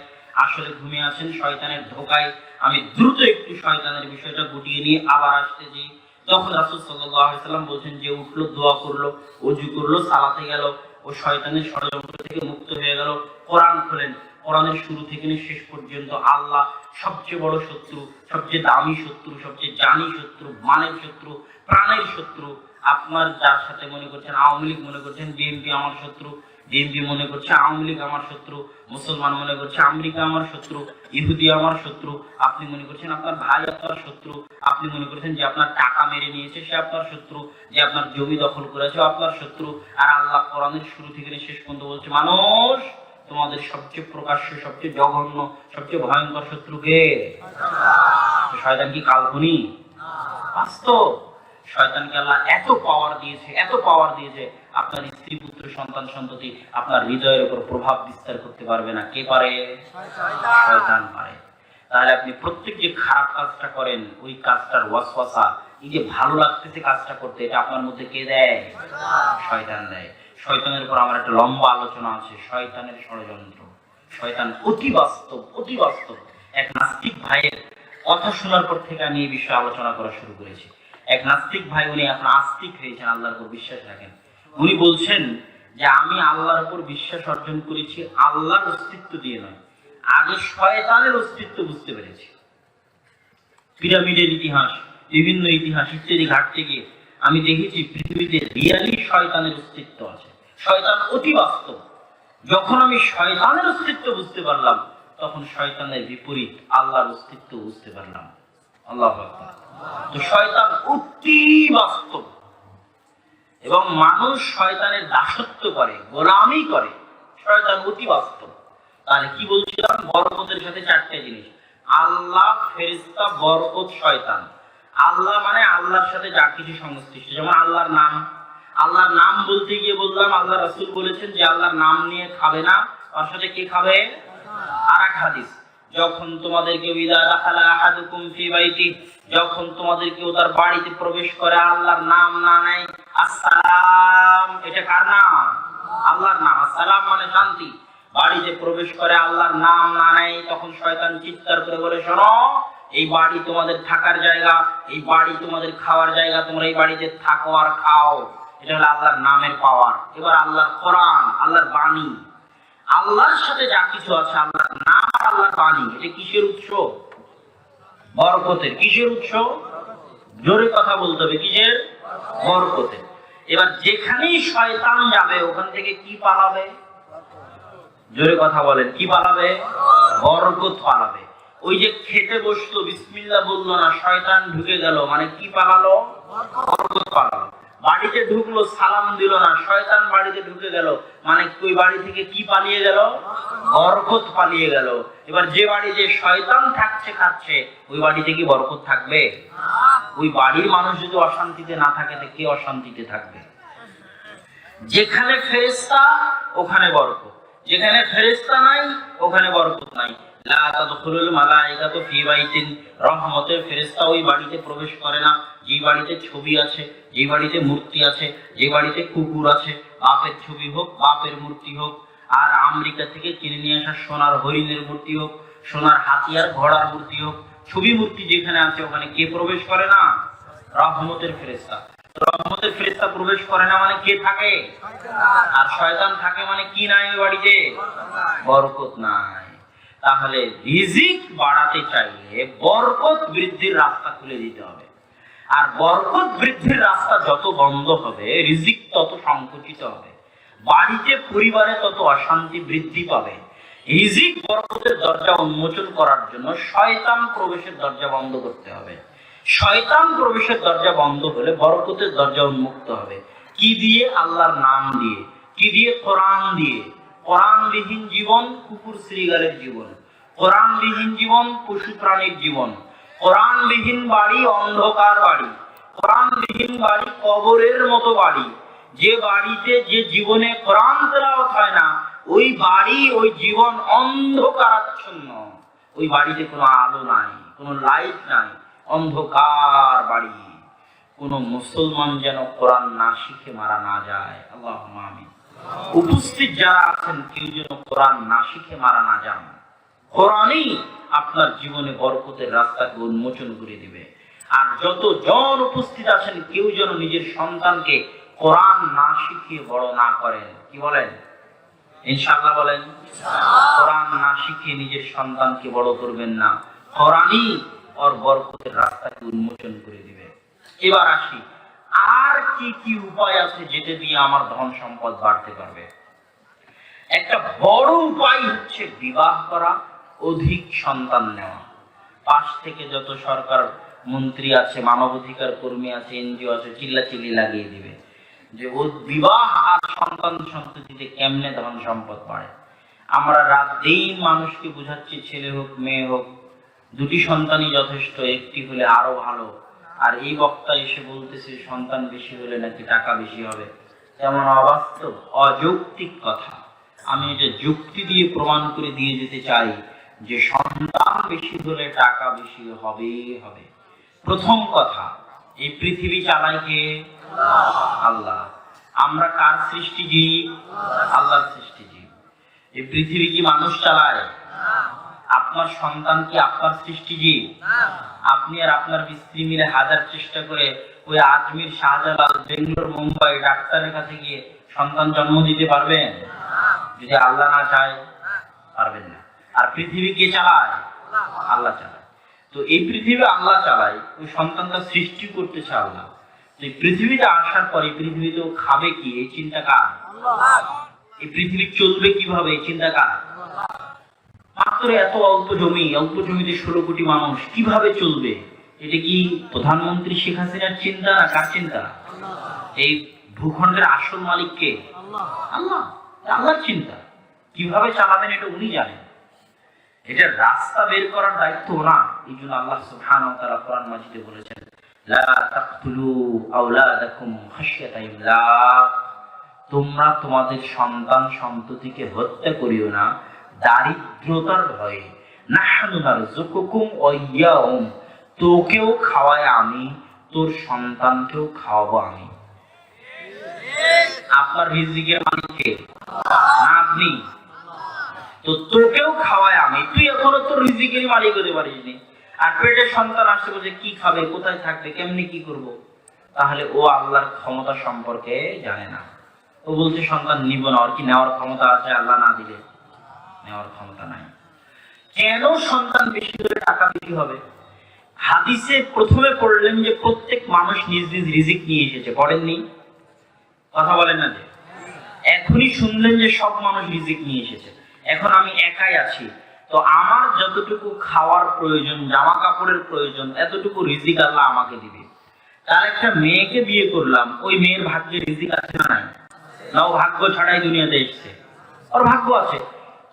আসলে ঘুমিয়ে আছেন শয়তানের ধোঁকায়। আমি দ্রুত একটু শয়তানের বিষয়টা গুটিয়ে নিয়ে আবার আসতেছি। তখন রাসূল সাল্লাল্লাহু আলাইহি ওয়াসাল্লাম বলেন, যে উঠলো, দোয়া করলো, ওযু করলো, সালাতে গেল, ও শয়তানের ষড়যন্ত্র থেকে মুক্ত হয়ে গেল। কোরআন খোলেন, কোরআনের শুরু থেকে শেষ পর্যন্ত আল্লাহ সবচেয়ে বড় শত্রু, সবচেয়ে দামি শত্রু, সবচেয়ে জানি শত্রু, মানের শত্রু, প্রাণের শত্রু। আপনার যার সাথে মনে করছেন আওয়ামী লীগ, মনে করছেন বিএনপি আমার শত্রু, বিএনপি মনে করছে আওয়ামী লীগ আমার শত্রু, মুসলমান মনে করছে আমেরিকা আমার শত্রু, ইহুদি আমার শত্রু, আপনি মনে করছেন আপনার ভাই আপনার শত্রু, আপনি মনে করছেন যে আপনার টাকা মেরে নিয়েছে সে আপনার শত্রু, যে আপনার জমি দখল করেছে আপনার শত্রু। আর আল্লাহ কোরআনের শুরু থেকে শেষ পর্যন্ত বলছে, মানুষ তোমাদের সবচেয়ে প্রকাশ্য, সবচেয়ে জঘন্য, সবচেয়ে ভয়ঙ্কর শত্রু কে? শয়তান কি কাল্পনিক? বাস্তব। শয়তানকে আল্লাহ এত পাওয়ার দিয়েছে, এত পাওয়ার দিয়েছে, আপনার স্ত্রী পুত্র সন্তান সন্ততি আপনার হৃদয়ের উপর প্রভাব বিস্তার করতে পারবে না। কে পারে? শয়তান পারে। তাহলে আপনি প্রত্যেক যে খারাপ কাজটা করেন ওই কাজটার ওয়াসওয়াসা, এই যে ভালো লাগতেছে কাজটা করতে, এটা আপনার মধ্যে কে দেয়? শয়তান দেয়। শয়তানের উপর আমার একটা লম্বা আলোচনা আছে, শয়তানের ষড়যন্ত্র। শয়তান অতি বাস্তব, অতি বাস্তব। এক নাস্তিক ভাইয়ের কথা শোনার পর থেকে আমি এই বিষয়ে আলোচনা করা শুরু করেছি। এক নাস্তিক ভাই, উনি এখন আস্তিক হয়েছেন, আল্লাহর উপর বিশ্বাস রাখেন। উনি বলছেন যে আমি আল্লাহর উপর বিশ্বাস অর্জন করেছি আল্লাহর অস্তিত্ব দিয়ে নয়, আগে শয়তানের অস্তিত্ব বুঝতে পেরেছি। পিরামিডের ইতিহাস, বিভিন্ন ইতিহাস ইত্যাদি ঘাটতে গিয়ে আমি দেখেছি পৃথিবীতে রিয়ালি শয়তানের অস্তিত্ব আছে। শয়তান অতি বাস্তব। যখন আমি শয়তানের অস্তিত্ব বুঝতে পারলাম, তখন শয়তানের বিপরীত আল্লাহর অস্তিত্ব বুঝতে পারলাম। আল্লাহু আকবার। তো শয়তান অতি বাস্তব এবং মানুষ শয়তানের দাসত্ব করে, গোলামি করে। শয়তান অতি বাস্তব। তাহলে কি বলছিলাম? বরকতের সাথে চারটে জিনিস: আল্লাহ, ফেরেশতা, বরকত, শয়তান। আল্লাহ মানে আল্লাহর সাথে যা কিছু সংশ্লিষ্ট, যেমন আল্লাহর নাম। আল্লাহর নাম বলতে গিয়ে বললাম আল্লাহ রাসূল বলেছেন যে আল্লাহর নাম নিয়ে খাবে না, তার সাথে কে খাবে? আর এক হাদিস, যখন তোমাদেরকে ইযা দাখালা আহাদুকুম ফি বাইতি, যখন তোমাদের কেউ তার বাড়িতে প্রবেশ করে আল্লাহর নাম না নেয়, আসসালাম, এটা কার নাম? আল্লাহর নাম। আসসালাম মানে শান্তি। বাড়িতে প্রবেশ করে আল্লাহর নাম না নেয়, তখন শয়তান চিৎকার করে বলে, শোনো, এই বাড়ি তোমাদের থাকার জায়গা, এই বাড়ি তোমাদের খাওয়ার জায়গা, তোমরা এই বাড়িতে থাকো আর খাও। এটা হলো আল্লাহর নামের পাওয়ার। এবার আল্লাহর কোরআন, আল্লাহর বাণী, আল্লাহর সাথে যা কিছু আছে, আল্লাহর নাম আর আল্লাহর বাণী, এটা কিসের উৎস? বরকতের। কিসের উৎস? জোরে কথা বলতে হবে, কিসের? বরকতের। এবার যেখানেই শয়তান যাবে ওখান থেকে কি পালাবে? জোরে কথা বলেন, কি পালাবে? বরকত পালাবে। ওই যে খেতে বসলো, বিসমিল্লাহ বললো না, শয়তান ঢুকে গেল, মানে কি পালালো? বরকত পালালো। বাড়িতে ঢুকলো, সালাম দিল না, শয়তান বাড়িতে ঢুকে গেল, মানে ওই বাড়ি থেকে কি পালিয়ে গেল? বরকত পালিয়ে গেল। এবার যে বাড়িতে শয়তান থাকছে খাচ্ছে, ওই বাড়িতে কি বরকত থাকবে? ওই বাড়ির মানুষ যদি অশান্তিতে না থাকে, তো কে অশান্তিতে থাকবে? যেখানে ফেরেশতা ওখানে বরকত, যেখানে ফেরেশতা নাই ওখানে বরকত নাই। লা তাদখুলুল মালাইকাতু ফি বাইতিন, রহমতের ফেরেশতা ওই বাড়িতে প্রবেশ করে না যে বাড়িতে ছবি আছে, যে বাড়িতে মূর্তি আছে, যে বাড়িতে কুকুর আছে, বাপের ছবি হোক, বাপের মূর্তি হোক, আর আমেরিকা থেকে কিনে নিয়ে আসা সোনার হরিণের মূর্তি হোক, সোনার হাতি আর ঘোড়ার মূর্তি হোক, ছবি মূর্তি যেখানে আছে ওখানে কে প্রবেশ করে না? রহমতের ফেরেশতা। রহমতের ফেরেশতা প্রবেশ করে না মানে কে থাকে? আর শয়তান থাকে মানে কি নাই ওই বাড়িতে? বরকত নাই। তাহলে রিজিক বাড়াতে চাইলে বরকত বৃদ্ধির রাস্তা খুলে দিতে হবে। আর বরকত বৃদ্ধির রাস্তা যত বন্ধ হবে, রিজিক তত সংকুচিত হবে, বাড়িতে পরিবারে তত অশান্তি বৃদ্ধি পাবে। রিজিক বরকতের দরজা উন্মোচন করার জন্য শয়তান প্রবেশের দরজা বন্ধ করতে হবে। শয়তান প্রবেশের দরজা বন্ধ হলে বরকতের দরজা উন্মুক্ত হবে। কি দিয়ে? আল্লাহর নাম দিয়ে। কি দিয়ে? কোরআন দিয়ে। কোরআনবিহীন জীবন কুকুর শ্রীগালের জীবন, কোরআনবিহীন জীবন পশু প্রাণীর জীবন, কোরআনবিহীন বাড়ি অন্ধকার বাড়ি, কোরআনবিহীন বাড়ি কবরের মতো বাড়ি। যে বাড়িতে, যে জীবনে কোরআন তেলাওয়াত হয় না, ওই বাড়ি, ওই জীবন অন্ধকারাচ্ছন্ন। ওই বাড়িতে কোনো আলো নাই, কোনো লাইট নাই, অন্ধকার বাড়ি। কোন মুসলমান যেন কোরআন না শিখে মারা না যায়। আল্লাহুম্মা আমিন। উপস্থিত যারা আছেন কেউ যেন কোরআন না শিখে মারা না যান। কোরআনই আপনার জীবনে বরকতের রাস্তাকে উন্মোচন করে দিবে। আর যত জন উপস্থিত আছেন কেউ যেন নিজের সন্তানকে কোরআন না শিখিয়ে বড় না করেন। কি বলেন? ইনশাআল্লাহ বলেন। কোরআন না শিখিয়ে নিজের সন্তানকে বড় করবেন না। কোরআনই ওর বরকতের রাস্তাকে উন্মোচন করে দিবে। এবার আসি, আর কি কি উপায় আছে যেটা দিয়ে আমার ধন সম্পদ বাড়তে পারবে? একটা বড় উপায় হচ্ছে বিবাহ করা, অধিক সন্তান নেওয়া। পাশ থেকে যত সরকার মন্ত্রী আছে, মানবাধিকার কর্মী আছে, এনজিও আছে, চিল্লাচিল্লি লাগিয়ে দিবে যে ও বিবাহ আর সন্তান সন্ততিতে কেমনে ধন সম্পদ বাড়ে। আমরা রাত দিন মানুষকে বুঝাচ্ছি, ছেলে হোক মেয়ে হোক, দুটি সন্তানই যথেষ্ট, একটি হলে আরো ভালো। আর এই বক্তা এসে বলতেছে সন্তান বেশি হলে নাকি টাকা বেশি হবে। এমন অবাস্তব, অযৌক্তিক কথা। আমি এটা যুক্তি দিয়ে প্রমাণ করে দিয়ে যেতে চাই যে সন্তান বেশি হলে টাকা বেশি হবেই হবে। প্রথম কথা, এই পৃথিবী চালায় কে? আল্লাহ। আমরা কার সৃষ্টিজীব? আল্লাহর সৃষ্টিজীব। এই পৃথিবী কি মানুষ চালায়? আপনার সন্তান কি আপনার সৃষ্টিজীব? আপনি আর আপনার স্ত্রী মিলে হাজার চেষ্টা করে ওই আজমির, শাহজালাল, বেঙ্গলোর, মুম্বাই ডাক্তারের কাছে গিয়ে সন্তান জন্ম দিতে পারবেন? যদি আল্লাহ না চায় পারবেন না। আর পৃথিবী কে চালায়? আল্লাহ চালায়। তো এই পৃথিবী আল্লাহ চালায়, ওই সন্তানটা সৃষ্টি করতেছে আল্লাহ। তো এই পৃথিবীতে আসার পর এই পৃথিবীতে খাবে কি, এই চিন্তা কার? এই পৃথিবী চলবে কিভাবে, এই চিন্তা কার? মাত্র এত অল্প জমি, অল্প জমিতে 16 কোটি মানুষ, কিভাবে চলবে? এটা কি প্রধানমন্ত্রী শেখ হাসিনার চিন্তা না কার চিন্তা? এই ভূখণ্ডের আসল মালিক কে? আল্লাহ। আল্লাহর চিন্তা। কিভাবে চালাবেন এটা উনি জানেন। এটা রাস্তা বের করার দায়িত্ব না। এই জন্য আল্লাহ সুবহানাহু ওয়া তাআলা কোরআন মাজিদে বলেছেন, লা তাকতুলু আওলাদাকুম খাশিয়াতা ইমলাক, তোমরা তোমাদের সন্তান সন্ততিকে হত্যা করিও না দারিদ্রতার ভয়ে। নাহনু নারযুকুকুম ওয়া ইয়াহুম, তোকেও খাওয়াই আমি, তোর সন্তানকেও খাওয়াবো আমি। আপনার রিজিকের মালিক কে? না আপনি। তো তোকেও খাওয়াই আমি, তুই এখনো তোর রিজিকের মালিক হতে পারিসনি। আর পেটের সন্তান আসছে বলছে কি খাবে, কোথায় থাকবে, কেমনি কি করব। তাহলে ও আল্লাহর ক্ষমতা সম্পর্কে জানে না। ও বলছে সন্তান নিব না। ওর কি নেওয়ার ক্ষমতা আছে? আল্লাহ না দিলে নেওয়ার ক্ষমতা নাই। কেন সন্তান বেশি হলে টাকা বেশি হবে? হাদিসে প্রথমে পড়লেন যে প্রত্যেক মানুষ নিজ নিজ রিজিক নিয়ে এসেছে, পড়েননি? কথা বলেন না যে? এখনই শুনলেন যে সব মানুষ রিজিক নিয়ে এসেছে। এখন আমি একাই আছি, তো আমার যতটুকু খাওয়ার প্রয়োজন, জামা কাপড়ের প্রয়োজন, এতটুকু রিজিক আল্লাহ আমাকে দিবে। তার একটা মেয়েকে বিয়ে করলাম, ওই মেয়ের ভাগ্যে রিজিক আছে না নাই? না ও ভাগ্য ছাড়াই দুনিয়াতে এসেছে? ওর ভাগ্য আছে।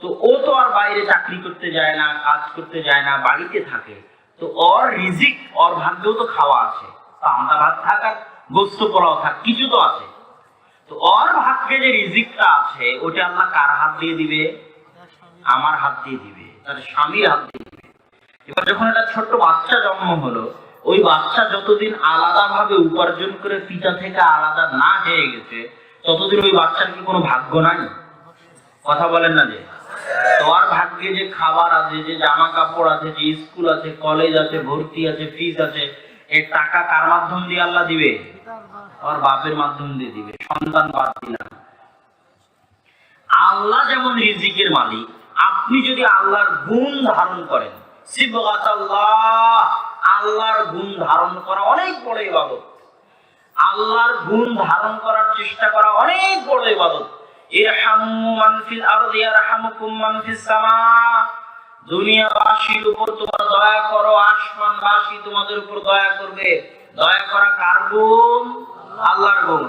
তো ও তো আর বাইরে চাকরি করতে যায় না, কাজ করতে যায় না, বাড়িতে থাকে। তো ওর রিজিক, ওর ভাগ্যেও তো খাওয়া আছে। পান্তা ভাত থাক আর গোস্ত পোলাও থাক, কিছু তো আছে। তো ওর ভাগ্যে যে রিজিকটা আছে, ওটা আল্লাহ কার হাত দিয়ে দিবে? আমার হাত দিয়ে দিবে, তার স্বামীর হাত দিয়ে দিবে। এবার যখন একটা ছোট্ট বাচ্চা জন্ম হলো, ওই বাচ্চা যতদিন আলাদা ভাবে উপার্জন করে পিতা থেকে আলাদা না হয়ে গেছে, ততদিন ওই বাচ্চার কি কোনো ভাগ্য নাই? কথা বলেন না যে? তোমার ভাগ্যে যে খাবার আছে, যে জামা কাপড় আছে, যে স্কুল আছে, কলেজ আছে, ভর্তি আছে, ফিস আছে, এর টাকা কার মাধ্যম দিয়ে আল্লাহ দিবে? আর বাপের মাধ্যম দিয়ে দিবে। সন্তান বাদ দিলাম। আল্লাহ যেমন রিজিকের মালিক, আপনি যদি আল্লাহর গুণ ধারণ করেন, সিবগাতাল্লাহ, আল্লাহর গুণ ধারণ করা অনেক বড় ইবাদত। আল্লাহর গুণ ধারণ করার চেষ্টা করা অনেক বড় ইবাদত। ইরহামু মান ফিল আরদি ইয়ারহামুকুম মান ফিস সামা, দুনিয়াবাসীর উপর তোমরা দয়া করো, আসমানবাসী তোমাদের উপর দয়া করবে। দয়া করা কার গুণ? আল্লাহর গুণ।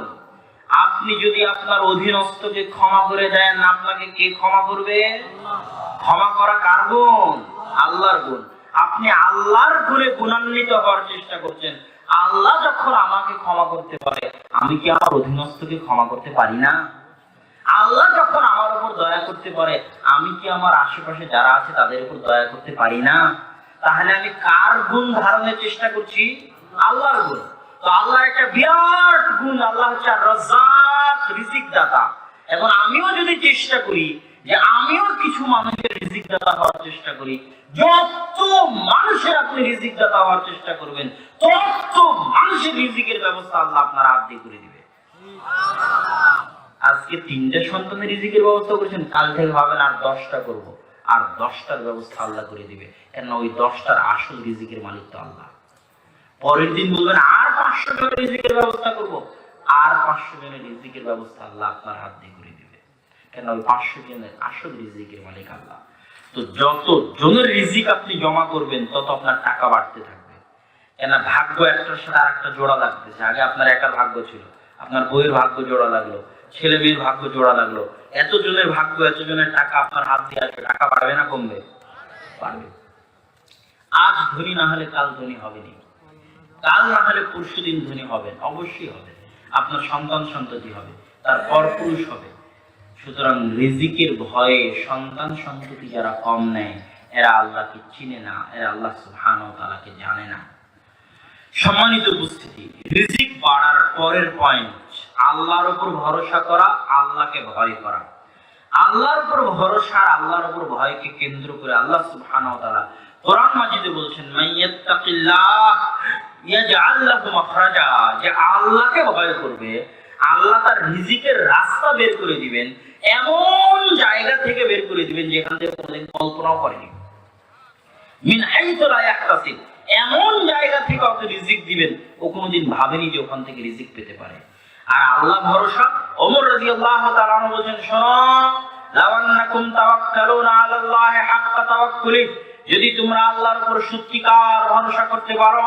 আপনি যদি আপনার অধীনস্থকে ক্ষমা করে দেন, আপনাকে কে ক্ষমা করবে? ক্ষমা করা কার গুণ? আল্লাহর গুণ। আপনি আল্লাহর গুণে গুণান্বিত হওয়ার চেষ্টা করছেন। আল্লাহ যখন আমাকে ক্ষমা করতে পারে, আমি কি আমার অধীনস্থকে ক্ষমা করতে পারি না? আল্লাহ যখন আমার উপর দয়া করতে পারে, আমি কি আমার আশেপাশে যারা আছে তাদের উপর দয়া করতে পারি না? তাহলে আমি কার গুণ ধারণের চেষ্টা করছি? আল্লাহর গুণ। তো আল্লাহর একটা বিরাট গুণ, আল্লাহ হচ্ছে রাজ্জাক, রিজিক দাতা। এখন আমিও যদি চেষ্টা করি যে আমিও কিছু মানুষের রিজিক দাতা হওয়ার চেষ্টা করি, যত মানুষের আপনি রিজিক দাতা হওয়ার চেষ্টা করবেন, তত মানুষের রিজিকের ব্যবস্থা আল্লাহ আপনার হাত দিয়ে করে দিবে। আজকে 3টা সন্তানের রিজিকের ব্যবস্থা করেছেন, কাল থেকে ভাবেন আর 10টা করব, আর 10টার ব্যবস্থা আল্লাহ করে দিবে। কেন? ওই 10টার আসল রিজিকের মালিক তো আল্লাহ। পরের দিন বলবেন আর 500 জনের রিজিকের ব্যবস্থা করব, আর 500 জনের রিজিকের ব্যবস্থা আল্লাহ আপনার হাত দিয়ে করে দিবে। কেন ওই 500 জনের আসল রিজিকের মালিক আল্লাহ। তো যত জনের রিজিক আপনি জমা করবেন তত আপনার টাকা বাড়তে থাকবে। কেন ভাগ্য একটার সাথে আরেকটা জোড়া লাগতেছে। আগে আপনার একার ভাগ্য ছিল, আপনার বইয়ের ভাগ্য জোড়া লাগলো, ছেলে মেয়ের ভাগ্য জোড়া লাগলো, এত জনের ভাগ্য, এত জনের টাকা আপনার হাত দিয়ে আসবে। টাকা বাড়বে না কমবে? বাড়বে। আজ ধনী না হলে কাল ধনী হবেনি, কাল না হলে পরশু দিন ধনী হবেন, অবশ্যই হবে। আপনার সন্তান সন্ততি হবে, তারপর পুরুষ হবে। সুতরাং রিজিকের ভয়ে সন্তান সন্ততি যারা কম নেয় এরা আল্লাহকে চিনে না, এরা আল্লাহ সুবহানাহু ওয়া তাআলাকে জানে না। সম্মানিত উপস্থিতি, রিজিক বাড়ার পরের পয়েন্ট আল্লাহর উপর ভরসা করা, আল্লাহকে ভয় করা। আল্লাহর উপর ভরসা আর আল্লাহর উপর ভয়কে কেন্দ্র করে আল্লাহ সুবহানাহু ওয়া তাআলা কোরআন মাজিদে বলছেন, মাইয়াত্তাকিল্লাহ ইয়াজআল লাহু মাখরাজা, যে আল্লাহকে ভয় করবে আল্লাহ তার রিজিকের রাস্তা বের করে দিবেন, এমন জায়গা থেকে বের করে দিবেন যেখান থেকে কোনোদিন কল্পনাও করেনি। মিন হাইতু লা ইয়াহতাসিব, এমন জায়গা থেকে ওকে রিজিক দিবেন ও কোনোদিন ভাবেনি যে ওখান থেকে রিজিক পেতে পারে। আর আল্লাহ ভরসা, ওমর রাদিয়াল্লাহু তাআলা আনহু বলেন, শোনো, লাওয়ান্নাকুম তাওয়াক্কালুনা আলাল্লাহি হাক্কা তাওয়াক্কুলি, যদি তোমরা আল্লাহর উপর সত্যিকার ভরসা করতে পারো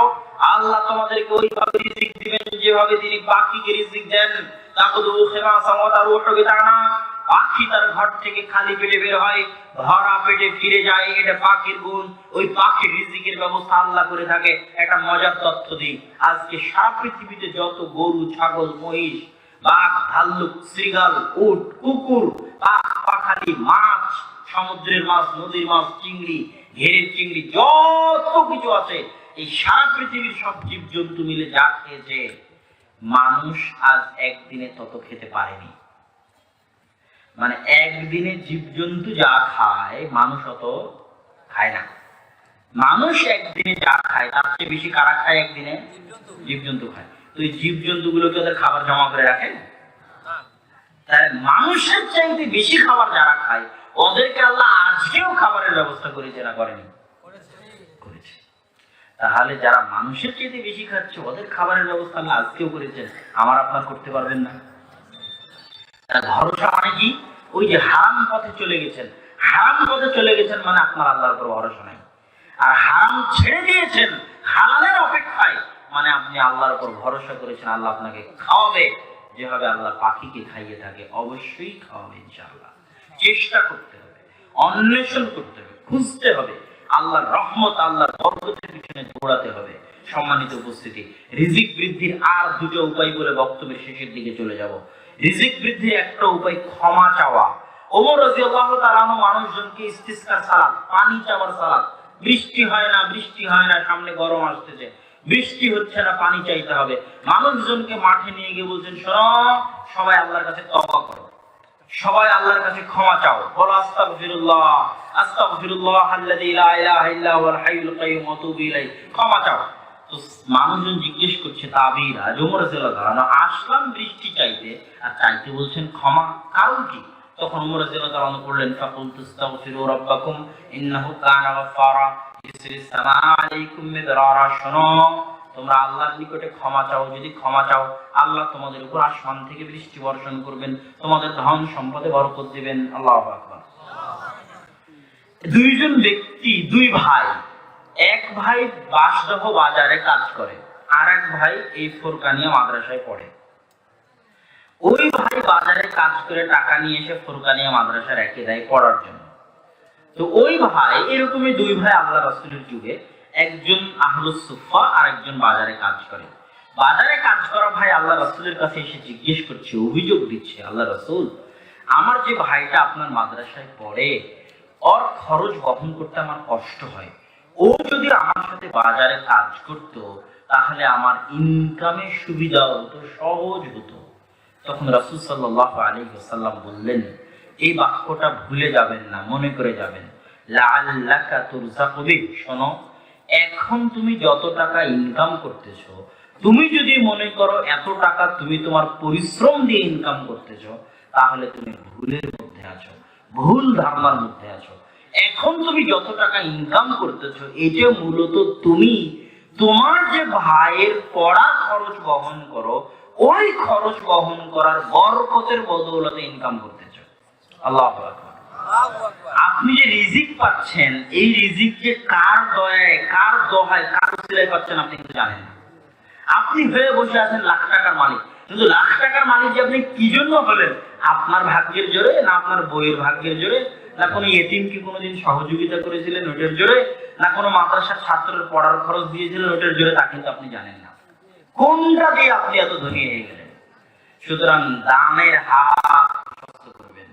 আল্লাহ তোমাদেরকে ওইভাবে রিজিক দিবেন যেভাবে তিনি পাখিকে রিজিক দেন। তাকুদু খিমাসান ওয়া তারুহু বিতানা, পাখি তার ঘর থেকে খালি পেটে বের হয়, ভরা পেটে ফিরে যায়, এটা পাখির গুণ। ওই পাখির রিজিকের ব্যবস্থা আল্লাহ করে থাকে। একটা মজার তথ্য দিই, আজকে সারা পৃথিবীতে যত গরু, ছাগল, মহিষ, বাঘ, ভাল্লুক, শৃগাল, উট, কুকুর, পাখালি, মাছ, সমুদ্রের মাছ, নদীর মাছ, চিংড়ি, ঘেরের চিংড়ি, যত কিছু আছে, এই সারা পৃথিবীর সব জীবজন্তু মিলে যা খেয়েছে মানুষ আজ একদিনে তত খেতে পারেনি। মানে একদিনে জীবজন্তু যা খায় মানুষ অত খায় না। মানুষ একদিনে যা খায় তার চেয়ে বেশি কারা খায় একদিনে? জীবজন্তু খায়। তো এই জীবজন্তু গুলোকে ওদের খাবার জমা করে রাখে, তাহলে মানুষের চাইতে বেশি খাবার যারা খায় ওদেরকে আল্লাহ আজকেও খাবারের ব্যবস্থা করেছে না করেনি? করেছে। তাহলে যারা মানুষের চাইতে বেশি খাচ্ছে ওদের খাবারের ব্যবস্থা আল্লাহ আজকেও করেছেন, আমার আপনার করতে পারবেন না? ভরসা মানে কি? ওই যে হারাম পথে চলে গেছেন, হারাম পথে চলে গেছেন মানে আপনার আল্লাহর উপর ভরসা নাই। আর হারাম ছেড়ে দিয়েছেন হালালের অপেক্ষায়, মানে আপনি আল্লাহর উপর ভরসা করেছেন আল্লাহ আপনাকে খাওয়াবে, যেভাবে আল্লাহ পাখিকে খাইয়ে থাকে অবশ্যই খাওয়াবে ইনশাআল্লাহ। চেষ্টা করতে হবে, অন্বেষণ করতে হবে, খুঁজতে হবে, আল্লাহর রহমত, আল্লাহর বরকতের পিছনে দৌড়াতে হবে। সম্মানিত উপস্থিতি, রিজিক বৃদ্ধির আর দুটো উপায় বলে বক্তব্যের শেষের দিকে চলে যাব। রিজিক বৃদ্ধির একটা উপায় ক্ষমা চাওয়া। ওমর রাদিয়াল্লাহু তাআলা আনহু মানুষজনকে ইস্তিসকার সালাত, পানি চাওয়ার সালাত, বৃষ্টি হয় না, বৃষ্টি হয় না, সামনে গরম আসতেছে, বৃষ্টি হচ্ছে না, পানি চাইতে হবে, মানুষজনকে মাঠে নিয়ে গিয়ে বলছেন, শোনো, সবাই আল্লাহর কাছে তওবা করো, সবাই আল্লাহর কাছে ক্ষমা চাও, বলো আস্তাগফিরুল্লাহ আস্তাগফিরুল্লাহ আল্লাযী লা ইলাহা ইল্লা হুয়াল হাইয়ুল কাইয়্যুম ওয়া তুবু ইলাইহি, ক্ষমা চাও। তো মানুষজন জিজ্ঞেস করছে, তাবিরা ওমর রাদিয়াল্লাহু তাআলা আসলাম বৃষ্টি চাইতে আর চাইতে বলছেন ক্ষমা, কারণ কি? তখন ওমর রাদিয়াল্লাহু তাআলা বললেন, ফাকুলতু আস্তাগফিরু রাব্বাকুম ইন্নাহু কানা গাফফারা ইউরসিলিস সামাআ আলাইকুম মিদরারা, শোনো, তোমরা আল্লাহর নিকটে ক্ষমা চাও, যদি ক্ষমা চাও আল্লাহ তোমাদের উপর আসমান থেকে বৃষ্টি বর্ষণ করবেন, তোমাদের ধন সম্পদে বরকত দিবেন। আল্লাহু আকবার। দুইজন ব্যক্তি, দুই ভাই, এক ভাই বাসদহ বাজারে কাজ করে, আর এক ভাই এই ফুরকানিয়া মাদ্রাসায় পড়ে। ওই ভাই বাজারে কাজ করে টাকা নিয়ে এসে ফুরকানিয়া মাদ্রাসা রেখে দেয় পড়ার জন্য। তো ওই ভাই, এরকমই দুই ভাই আল্লাহ রাসূলের যুগে, একজন আহলুস সুফা আর একজন বাজারে কাজ করে। বাজারে কাজ করা ভাই আল্লাহ রাসূলের কাছে এসে জিজ্ঞেস করছে, অভিযোগ দিচ্ছে, আল্লাহ রাসূল, আমার যে ভাইটা আপনার মাদ্রাসায় পড়ে ওর খরচ বহন করতে আমার কষ্ট হয়, ও যদি আমার সাথে বাজারে কাজ করত তাহলে আমার ইনকামের সুবিধা হতো, সহজ হতো। তখন রাসূল সাল্লাল্লাহু আলাইহি ওয়াসাল্লাম বললেন, এই বাক্যটা ভুলে যাবেন না, মনে করে যাবেন, লাআল্লাকা তুরযাকু বিহি, শোনো, এখন তুমি যত টাকা ইনকাম করতেছো, তুমি যদি মনে করো এত টাকা তুমি তোমার পরিশ্রম দিয়ে ইনকাম করতেছো, তাহলে তুমি ভুলের মধ্যে আছো, ভুল ধারণার মধ্যে আছো। এখন তুমি যত টাকা ইনকাম করতেছো এটা মূলত তুমি তোমার যে ভাইয়ের পড়া খরচ বহন করো, ওই খরচ বহন করার বরকতের বদৌলতে ইনকাম করতেছো। আল্লাহু আকবার। আপনি যে রিজিক পাচ্ছেন, এই রিজিক যে কার দয়ায়, কার দোহায়, কার উসিলায় পাচ্ছেন আপনি কিন্তু জানেন না। আপনি হয়ে বসে আছেন লাখ টাকার মালিক, কিন্তু লাখ টাকার মালিক যে আপনি কি জন্য হলেন? আপনার ভাগ্যের জোরে, না আপনার বইয়ের ভাগ্যের জোরে, না কোনো ইয়েতিমকে কোনোদিন সহযোগিতা করেছিলেন ওটার জোরে, না কোনো মাদ্রাসার ছাত্রের পড়ার খরচ দিয়েছিলেন ওটার জোরে, তা কিন্তু আপনি জানেন না। কোনটা দিয়ে আপনি এত ধনী হয়ে গেলেন? সুতরাং দানের হাত প্রশস্ত করবেন,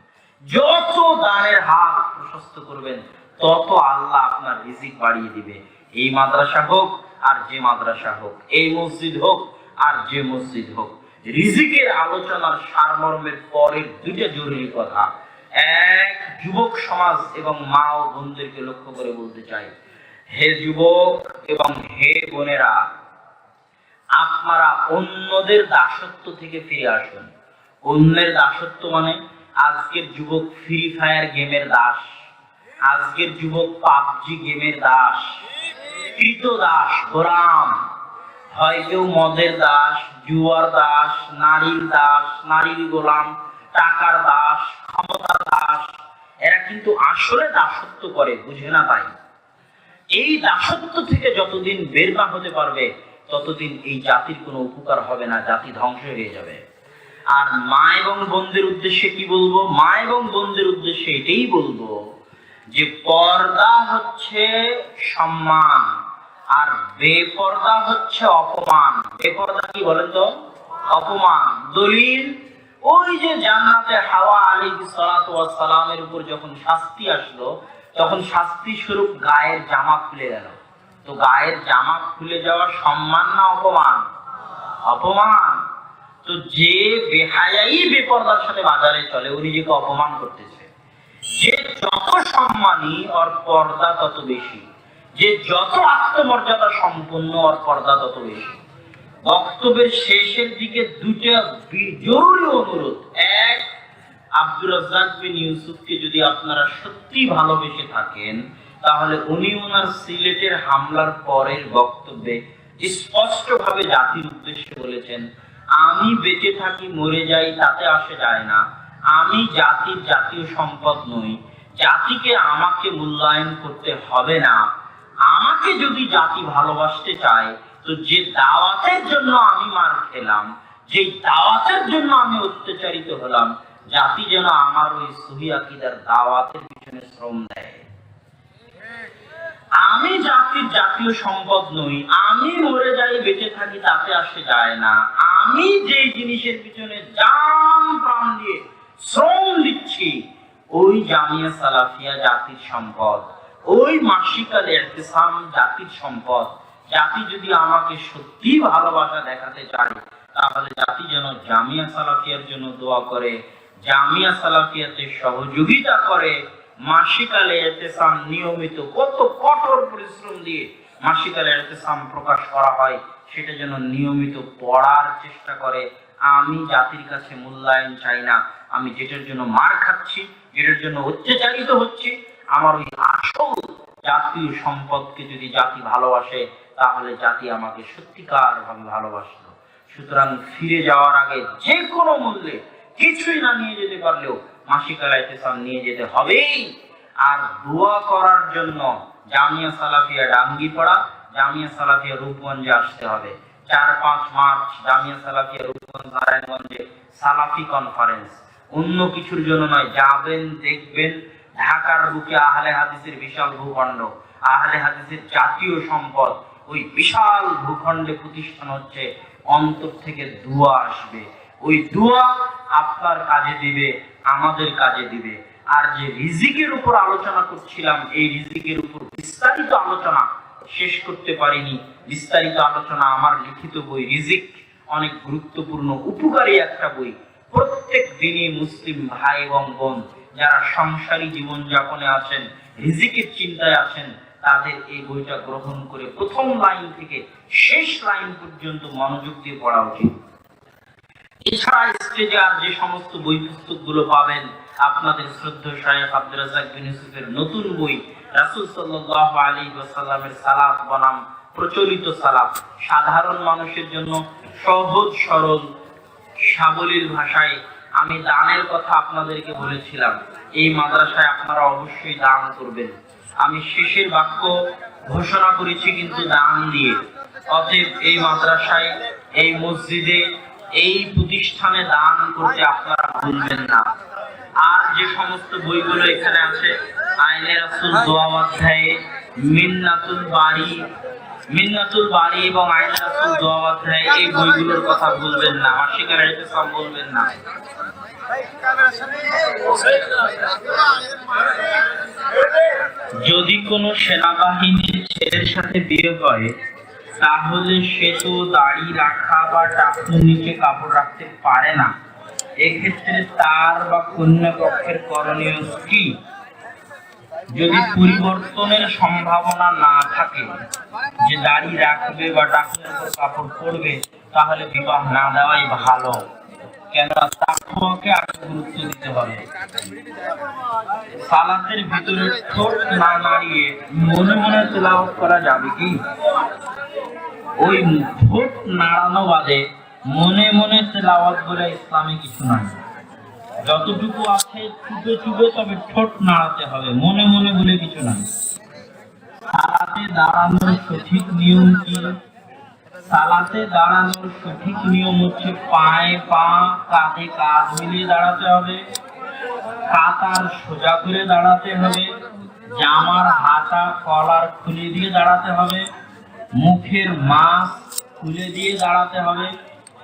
যত দানের হাত প্রশস্ত করবেন তত আল্লাহ আপনার রিজিক বাড়িয়ে দিবে। এই মাদ্রাসা হোক আর যে মাদ্রাসা হোক, এই মসজিদ হোক আর যে মসজিদ হোক, রিজিকের আলোচনার সারমর্মের পরের দুইটা জরুরি কথা। এক, যুবক সমাজ এবং মা ও বোনদেরকে লক্ষ্য করে বলতে চাই, হে যুবক এবং হে বোনেরা, আপনারা অন্যদের দাসত্ব থেকে ফিরে আসুন। অন্যের দাসত্ব মানে আজকের যুবক ফ্রি ফায়ার গেমের দাস, আজকের যুবক পাবজি গেমের দাস, কৃতদাস, গোলাম। হয় কেউ মদের দাস, জুয়ার দাস, নারীর দাস, নারীর গোলাম, টাকার দাস, ক্ষমতার দাস। এরা কিন্তু আসলে দাসত্ব করে, বুঝে না তাই। এই দাসত্ব থেকে যতদিন বের না হতে পারবে ততদিন এই জাতির কোনো উপকার হবে না, জাতি ধ্বংস হয়ে যাবে। আর মা এবং বোনদের উদ্দেশ্যে কি বলবো? মা এবং বোনদের উদ্দেশ্যে এটাই বলবো যে পর্দা হচ্ছে সম্মান আর বেপর্দা হচ্ছে অপমান। বেপর্দা কি বলেন তো? অপমান। দলিল, ওই যে জান্নাতে হাওয়া আলাইহিস সালাতু ওয়াস সালামের উপর যখন শাস্তি আসলো, তখন শাস্তি স্বরূপ গায়ের জামা খুলে গেল। তো গায়ের জামা খুলে যাওয়া সম্মান না অপমান? অপমান। তো যে বেহায়াই বেপরদার সাথে বাজারে চলে ও নিজেকে অপমান করতেছে। যে যত সম্মানী ওর পর্দা তত বেশি, যে যত আত্মমর্যাদা সম্পন্ন ওর পর্দা তত বেশি। বক্তব্যের শেষের দিকে দুইটা জরুরি অনুরোধ। এক, আব্দুর রাজ্জাক বিন ইউসুফকে যদি আপনারা সত্যি ভালোবেসে থাকেন তাহলে উনি ওনার সিলেটের হামলার পরের বক্তব্যে স্পষ্টভাবে জাতির উদ্দেশ্যে বলেছেন, আমি বেঁচে থাকি মরে যাই তাতে আসে যায় না, আমি জাতির জাতীয় সম্পদ নই, জাতিকে আমাকে মূল্যায়ন করতে হবে না। আমাকে যদি জাতি ভালোবাসতে চায় তো যে দাওয়াতের জন্য আমি মার খেলাম, যে দাওয়াতের জন্য আমি অত্যাচারিত হলাম, জাতি যেন আমার ওই সহি আকীদার দাওয়াতের পিছনে শ্রম দেয়। আমি জাতির জাতীয় সম্পদ নই, আমি মরে যাই বেঁচে থাকি তাতে আসে যায় না। আমি যে জিনিসের পিছনে জান প্রাণ দিয়ে শ্রম দিচ্ছি ওই জামিয়া সালাফিয়া জাতির সম্পদ, ওই মাসিক আল ইতিসাম জাতির সম্পদ। জাতি যদি আমাকে সত্যি ভালোবাসা দেখাতে চায় তাহলে জাতি যেন জামিয়া সালাফিয়ার জন্য দোয়া করে, জামিয়া সালাফিয়াতে সহযোগিতা করে। মাসিক আল ইতিসাম নিয়মিত কত কঠোর পরিশ্রম দিয়ে মাসিক আল ইতিসাম প্রকাশ করা হয় সেটা যেন নিয়মিত পড়ার চেষ্টা করে। আমি জাতির কাছে মূল্যায়ন চাই না, আমি যেটার জন্য মার খাচ্ছি, যেটার জন্য অত্যাচারিত হচ্ছি, আমার ওই আসল জাতীয় সম্পদকে যদি জাতি ভালোবাসে তাহলে জাতি আমাকে সত্যিকার ভাবে ভালোবাসলো। সুতরাং ফিরে যাওয়ার আগে যে কোনো মূল্যে কিছুই না নিয়ে যেতে পারলেও মাসিক আল ইতিসাম নিয়ে যেতে হবেই। আর দোয়া করার জন্য জামিয়া সালাফিয়া ডাঙ্গিপাড়া, জামিয়া সালাফিয়া রূপগঞ্জে আসতে হবে। 4-5 মার্চ জামিয়া সালাফিয়া রূপগঞ্জ নারায়ণগঞ্জে সালাফি কনফারেন্স। অন্য কিছুর জন্য নয়, যাবেন, দেখবেন ঢাকার বুকে আহলে হাদিসের বিশাল ভূখণ্ড, আহলে হাদিসের জাতীয় সম্পদ, ওই বিশাল ভূখণ্ডে প্রতিষ্ঠান হচ্ছে। অন্তর থেকে দোয়া আসবে, ওই দোয়া আপনার কাজে দিবে, আমাদের কাজে দিবে। আর যে রিজিকের উপর আলোচনা করছিলাম, এই রিজিকের উপর বিস্তারিত আলোচনা শেষ করতে পারিনি। বিস্তারিত আলোচনা আমার লিখিত বই রিজিক, অনেক গুরুত্বপূর্ণ উপকারী একটা বই। প্রত্যেক দিনই মুসলিম ভাই এবং বোন যারা সংসারী জীবন যাপনে আছেন, রিজিকের চিন্তায় আছেন, তাদের এই বইটা গ্রহণ করে প্রথম লাইন থেকে শেষ লাইন পর্যন্ত মনোযোগ দিয়ে পড়া উচিত। এছাড়া স্টেজে আর যে সমস্ত বই পুস্তকগুলো পাবেন, আপনাদের শ্রদ্ধেয় শায়েখ আব্দুর রাজ্জাক বিন ইউসুফের নতুন বই রাসূল সাল্লাল্লাহু আলাইহি ওয়াসাল্লামের সালাত বনাম প্রচলিত সালাত, সাধারণ মানুষের জন্য সহজ সরল সাবলীল ভাষায় আমি দানের কথা আপনাদেরকে বলেছিলাম, এই মাদ্রাসায় আপনারা অবশ্যই দান করবেন। আমি শেষের বাক্য ঘোষণা করেছি কিন্তু দান দিয়ে। অতএব এই মাদ্রাসায়, এই মসজিদে, এই প্রতিষ্ঠানে দান করতে আপনারা ভুলবেন না। আর যে সমস্ত বইগুলো এখানে আছে, আইনে রাসূল দোয়া অধ্যায়ে, মিন্নাতুল বাড়ি এবং আইনে রাসূল দোয়া অধ্যায়ে, এই বইগুলোর কথা ভুলবেন না। আশিকার ইতিসাম বলবেন না। যদি কোনো সেনাবাহিনীর ছেলের সাথে বিয়ে হয়, তাহলে সে তো দাড়ি রাখা বা টাকুর নিচে কাপড় রাখতে পারে না। এক্ষেত্রে তার বা কন্যা পক্ষের করণীয় কি? যদি পরিবর্তনের সম্ভাবনা না থাকে, যে দাড়ি রাখবে বা টাকুর উপর কাপড় পরবে, তাহলে বিবাহ না দেওয়াই ভালো। কেননা তাকওয়াকে আগে গুরুত্ব দিতে হবে। সালাতের ভিতরে ঠোঁট না নাড়িয়ে মনে মনে তেলাওয়াত করা যাবে কি? ওই ঠোঁট নাড়ানো বাদে মনে মনে তেলাওয়াত বলে ইসলামে কিছু নাই। যতটুকু আছে চুপে চুপে, তবে ঠোঁট নাড়াতে হবে, মনে মনে বলে কিছু নাই। সালাতে দাঁড়ানোর সঠিক নিয়ম কি? সালাতে দাঁড়ানোর সঠিক নিয়ম হচ্ছে পায়ে পা, কাঁধে কাঁধ মিলিয়ে দাঁড়াতে হবে, কাতার সোজা করে দাঁড়াতে হবে, জামার হাতা কলার খুলে দিয়ে দাঁড়াতে হবে, মুখের মাস্ক খুলে দিয়ে দাঁড়াতে হবে,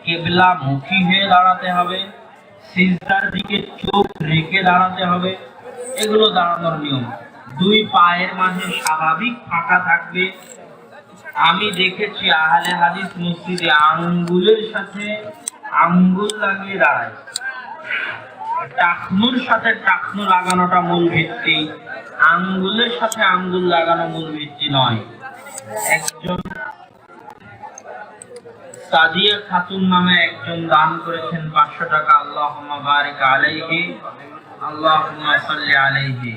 কেবলা মুখী হয়ে দাঁড়াতে হবে, সিজদার দিকে চোখ রেখে দাঁড়াতে হবে। এগুলো দাঁড়ানোর নিয়ম। দুই পায়ের মাঝে স্বাভাবিক ফাঁকা থাকবে। আমি দেখেছি আহলে হাদিস মসজিদে আঙ্গুলের সাথে আঙ্গুল লাগিয়ে দাঁড়ায়। টাকনুর সাথে টাকনু লাগানোটা মূল ভিত্তি, আঙ্গুলের সাথে আঙ্গুল লাগানো মূল ভিত্তি নয়। একজন সাদিয়া খাতুন নামে একজন দান করেছেন 500 টাকা। আল্লাহুম্মা বারিক আলাইহি, আল্লাহুম্মা সাল্লি আলাইহি।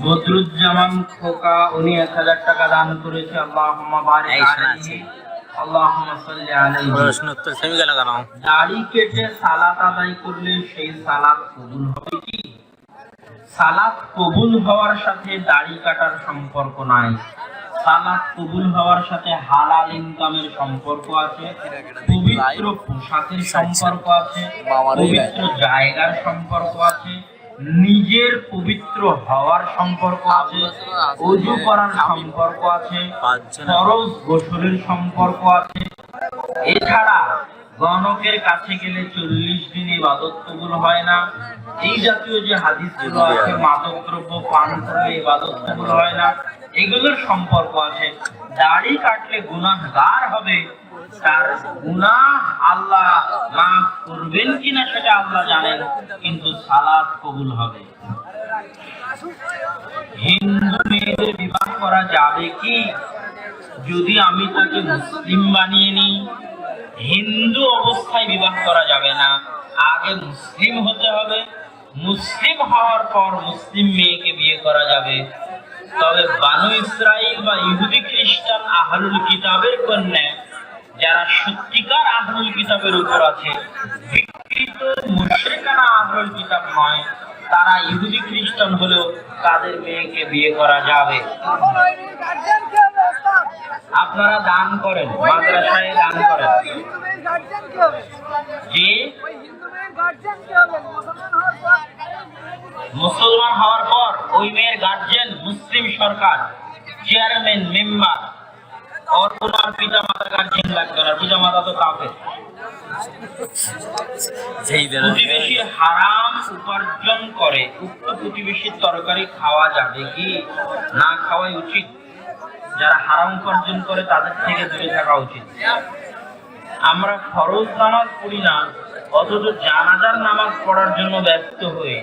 বদরুজ্জামান খোকা, উনি 1000 টাকা দান করেছে। আল্লাহুম্মা বারিক আলাইহি, আল্লাহুম্মা সাল্লি আলাইহি। প্রশ্ন উত্তর সেমিকে লাগানো। দাড়ি কেটে সালাত আদায় করলে সেই সালাত কবুল হবে কি? সালাত কবুল হওয়ার সাথে দাড়ি কাটার সম্পর্ক নাই। সালাত কবুল হওয়ার সাথে হালাল ইনকামের সম্পর্ক আছে, পবিত্র পোশাকের সম্পর্ক আছে, পবিত্র জায়গার সম্পর্ক আছে, নিজের পবিত্র হওয়ার সম্পর্ক আছে, ওযু করার সম্পর্ক আছে, ফরজ গোসলের সম্পর্ক আছে। এছাড়া গণকের কাছে গেলে 40 দিন ইবাদত কবুল হয় না। এই জাতীয় যে হাদিসগুলো আছে, মাদক দ্রব্য পান করলে ইবাদত কবুল হয় না, এগুলোর সম্পর্ক আছে। দাড়ি কাটলে গুনাহগার হবে, তার গুনাহ আল্লাহ মাফ করবেন কিনা সেটা আল্লাহ জানেন, কিন্তু সালাত কবুল হবে। হিন্দু মেয়েদের বিবাহ করা যাবে কি? যদি আমি তাকে মুসলিম বানিয়ে নিই। হিন্দু অবস্থায় বিবাহ করা যাবে না, আগে মুসলিম হতে হবে। মুসলিম হওয়ার পর মুসলিম মেয়েকে বিয়ে করা যাবে। তবে বানু ইসরাইল বা ইহুদি খ্রিস্টান আহলুল কিতাবের কন্যা, যারা সত্যিকার আহলুল কিতাবের উপর আছে, বিকৃত মুশরিকানা আহলুল কিতাব নয়, তারা ইহুদি খ্রিস্টান হলেও তাদের মেয়েকে বিয়ে করা যাবে। আপনারা দান করেন, মাদ্রাসায় দান করেন। যে মুসলমান হওয়ার পর ওই মেয়ের গার্জিয়ান মুসলিম সরকার, চেয়ারম্যান, মেম্বার, और ওনার পিতা মাতার গার্জিয়ান লাগবে না। পিতা মাতা তো কাফের। প্রতিবেশী হারাম উপার্জন করে, উক্ত প্রতিবেশীর তরকারি খাওয়া যাবে কি? না খাওয়াই উচিত। যারা হারাম উপার্জন করে তাদের থেকে দূরে থাকা উচিত। আমরা ফরজ নামাজ পড়ি না, অথচ জানাজার নামাজ পড়ার জন্য ব্যস্ত হই।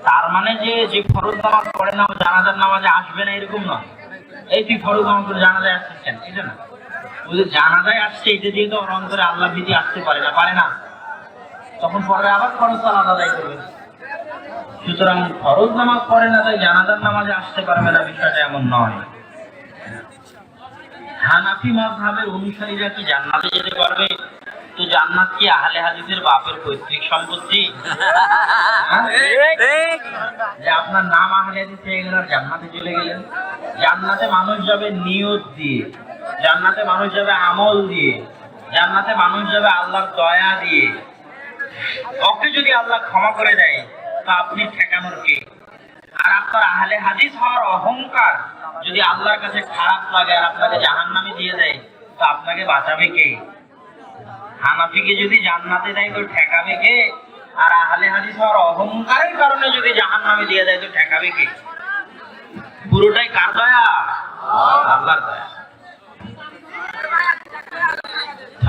তার মানে যে ফরজ নামাজ পড়ে না, জানাজার নামাজে আসবে না এরকম নয়। এই তুই ফরজ নামাজ পড়ে জানাজায় আসছেন, এটা না। ওই যে জানাজায় আসছে, এটা দিয়ে তো ওর অন্তরে আল্লাহ ভীতি আসতে পারে না। তখন পরে আবার ফরজ সালাত আদায় করবে। সুতরাং ফরজ নামাজ পড়ে না তাই জানাজার নামাজে আসতে পারবে না, বিষয়টা এমন নয়। হানাফি মাযহাবের অনুসারীরা কি জান্নাতে যেতে পারবে? তো জান্নাত কি আহলে হাদিসের বাপের পৈতৃক সম্পত্তি? হ্যাঁ? যে আপনার নাম আহলে হাদিস হয়ে গেল আর জান্নাতে চলে গেলেন। জান্নাতে মানুষ যাবে নিয়ত দিয়ে, জান্নাতে মানুষ যাবে আমল দিয়ে, জান্নাতে মানুষ যাবে আল্লাহর দয়া দিয়ে। ওকে যদি আল্লাহ ক্ষমা করে দেয় তা আপনি ঠেকানোর কে? আর আপনার আহলে হাদিস হওয়ার অহংকার যদি আল্লাহর কাছে খারাপ লাগে আর আপনাকে জাহান্নামে দিয়ে দেয় তো আপনাকে বাঁচাবে কে? হানাফিকে যদি জান্নাতে দেয় তো ঠেকাবে কে? আর আহলে হাদিস হওয়ার অহংকারের কারণে যদি জাহান্নামে দিয়ে দেয় তো ঠেকাবে কে? পুরোটাই কার দয়া? আল্লাহর দয়া।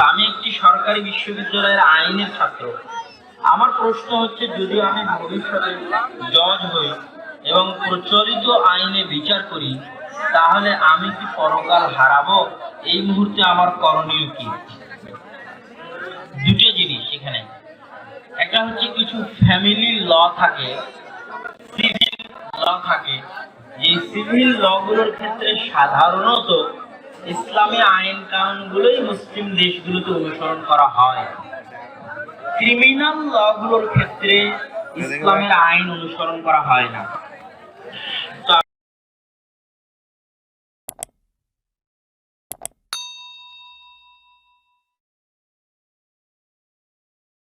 আমি একটি সরকারি বিশ্ববিদ্যালয়ের আইনের ছাত্র। আমার প্রশ্ন হচ্ছে, যদি আমি ভবিষ্যতে জজ হই এবং প্রচলিত আইনে বিচার করি তাহলে আমি কি পরকাল হারাবো? এই মুহূর্তে আমার করণীয় কি? দুটো জিনিস এখানে। একটা হচ্ছে কিছু ফ্যামিলি ল থাকে, সিভিল ল থাকে, যে সিভিল ল গুলোর ক্ষেত্রে সাধারণত ইসলামী আইন কানুনগুলোই মুসলিম দেশগুলোতে অনুসরণ করা হয়। ক্রিমিনাল ল গুলোর ক্ষেত্রে ইসলামের আইন অনুসরণ করা হয় না।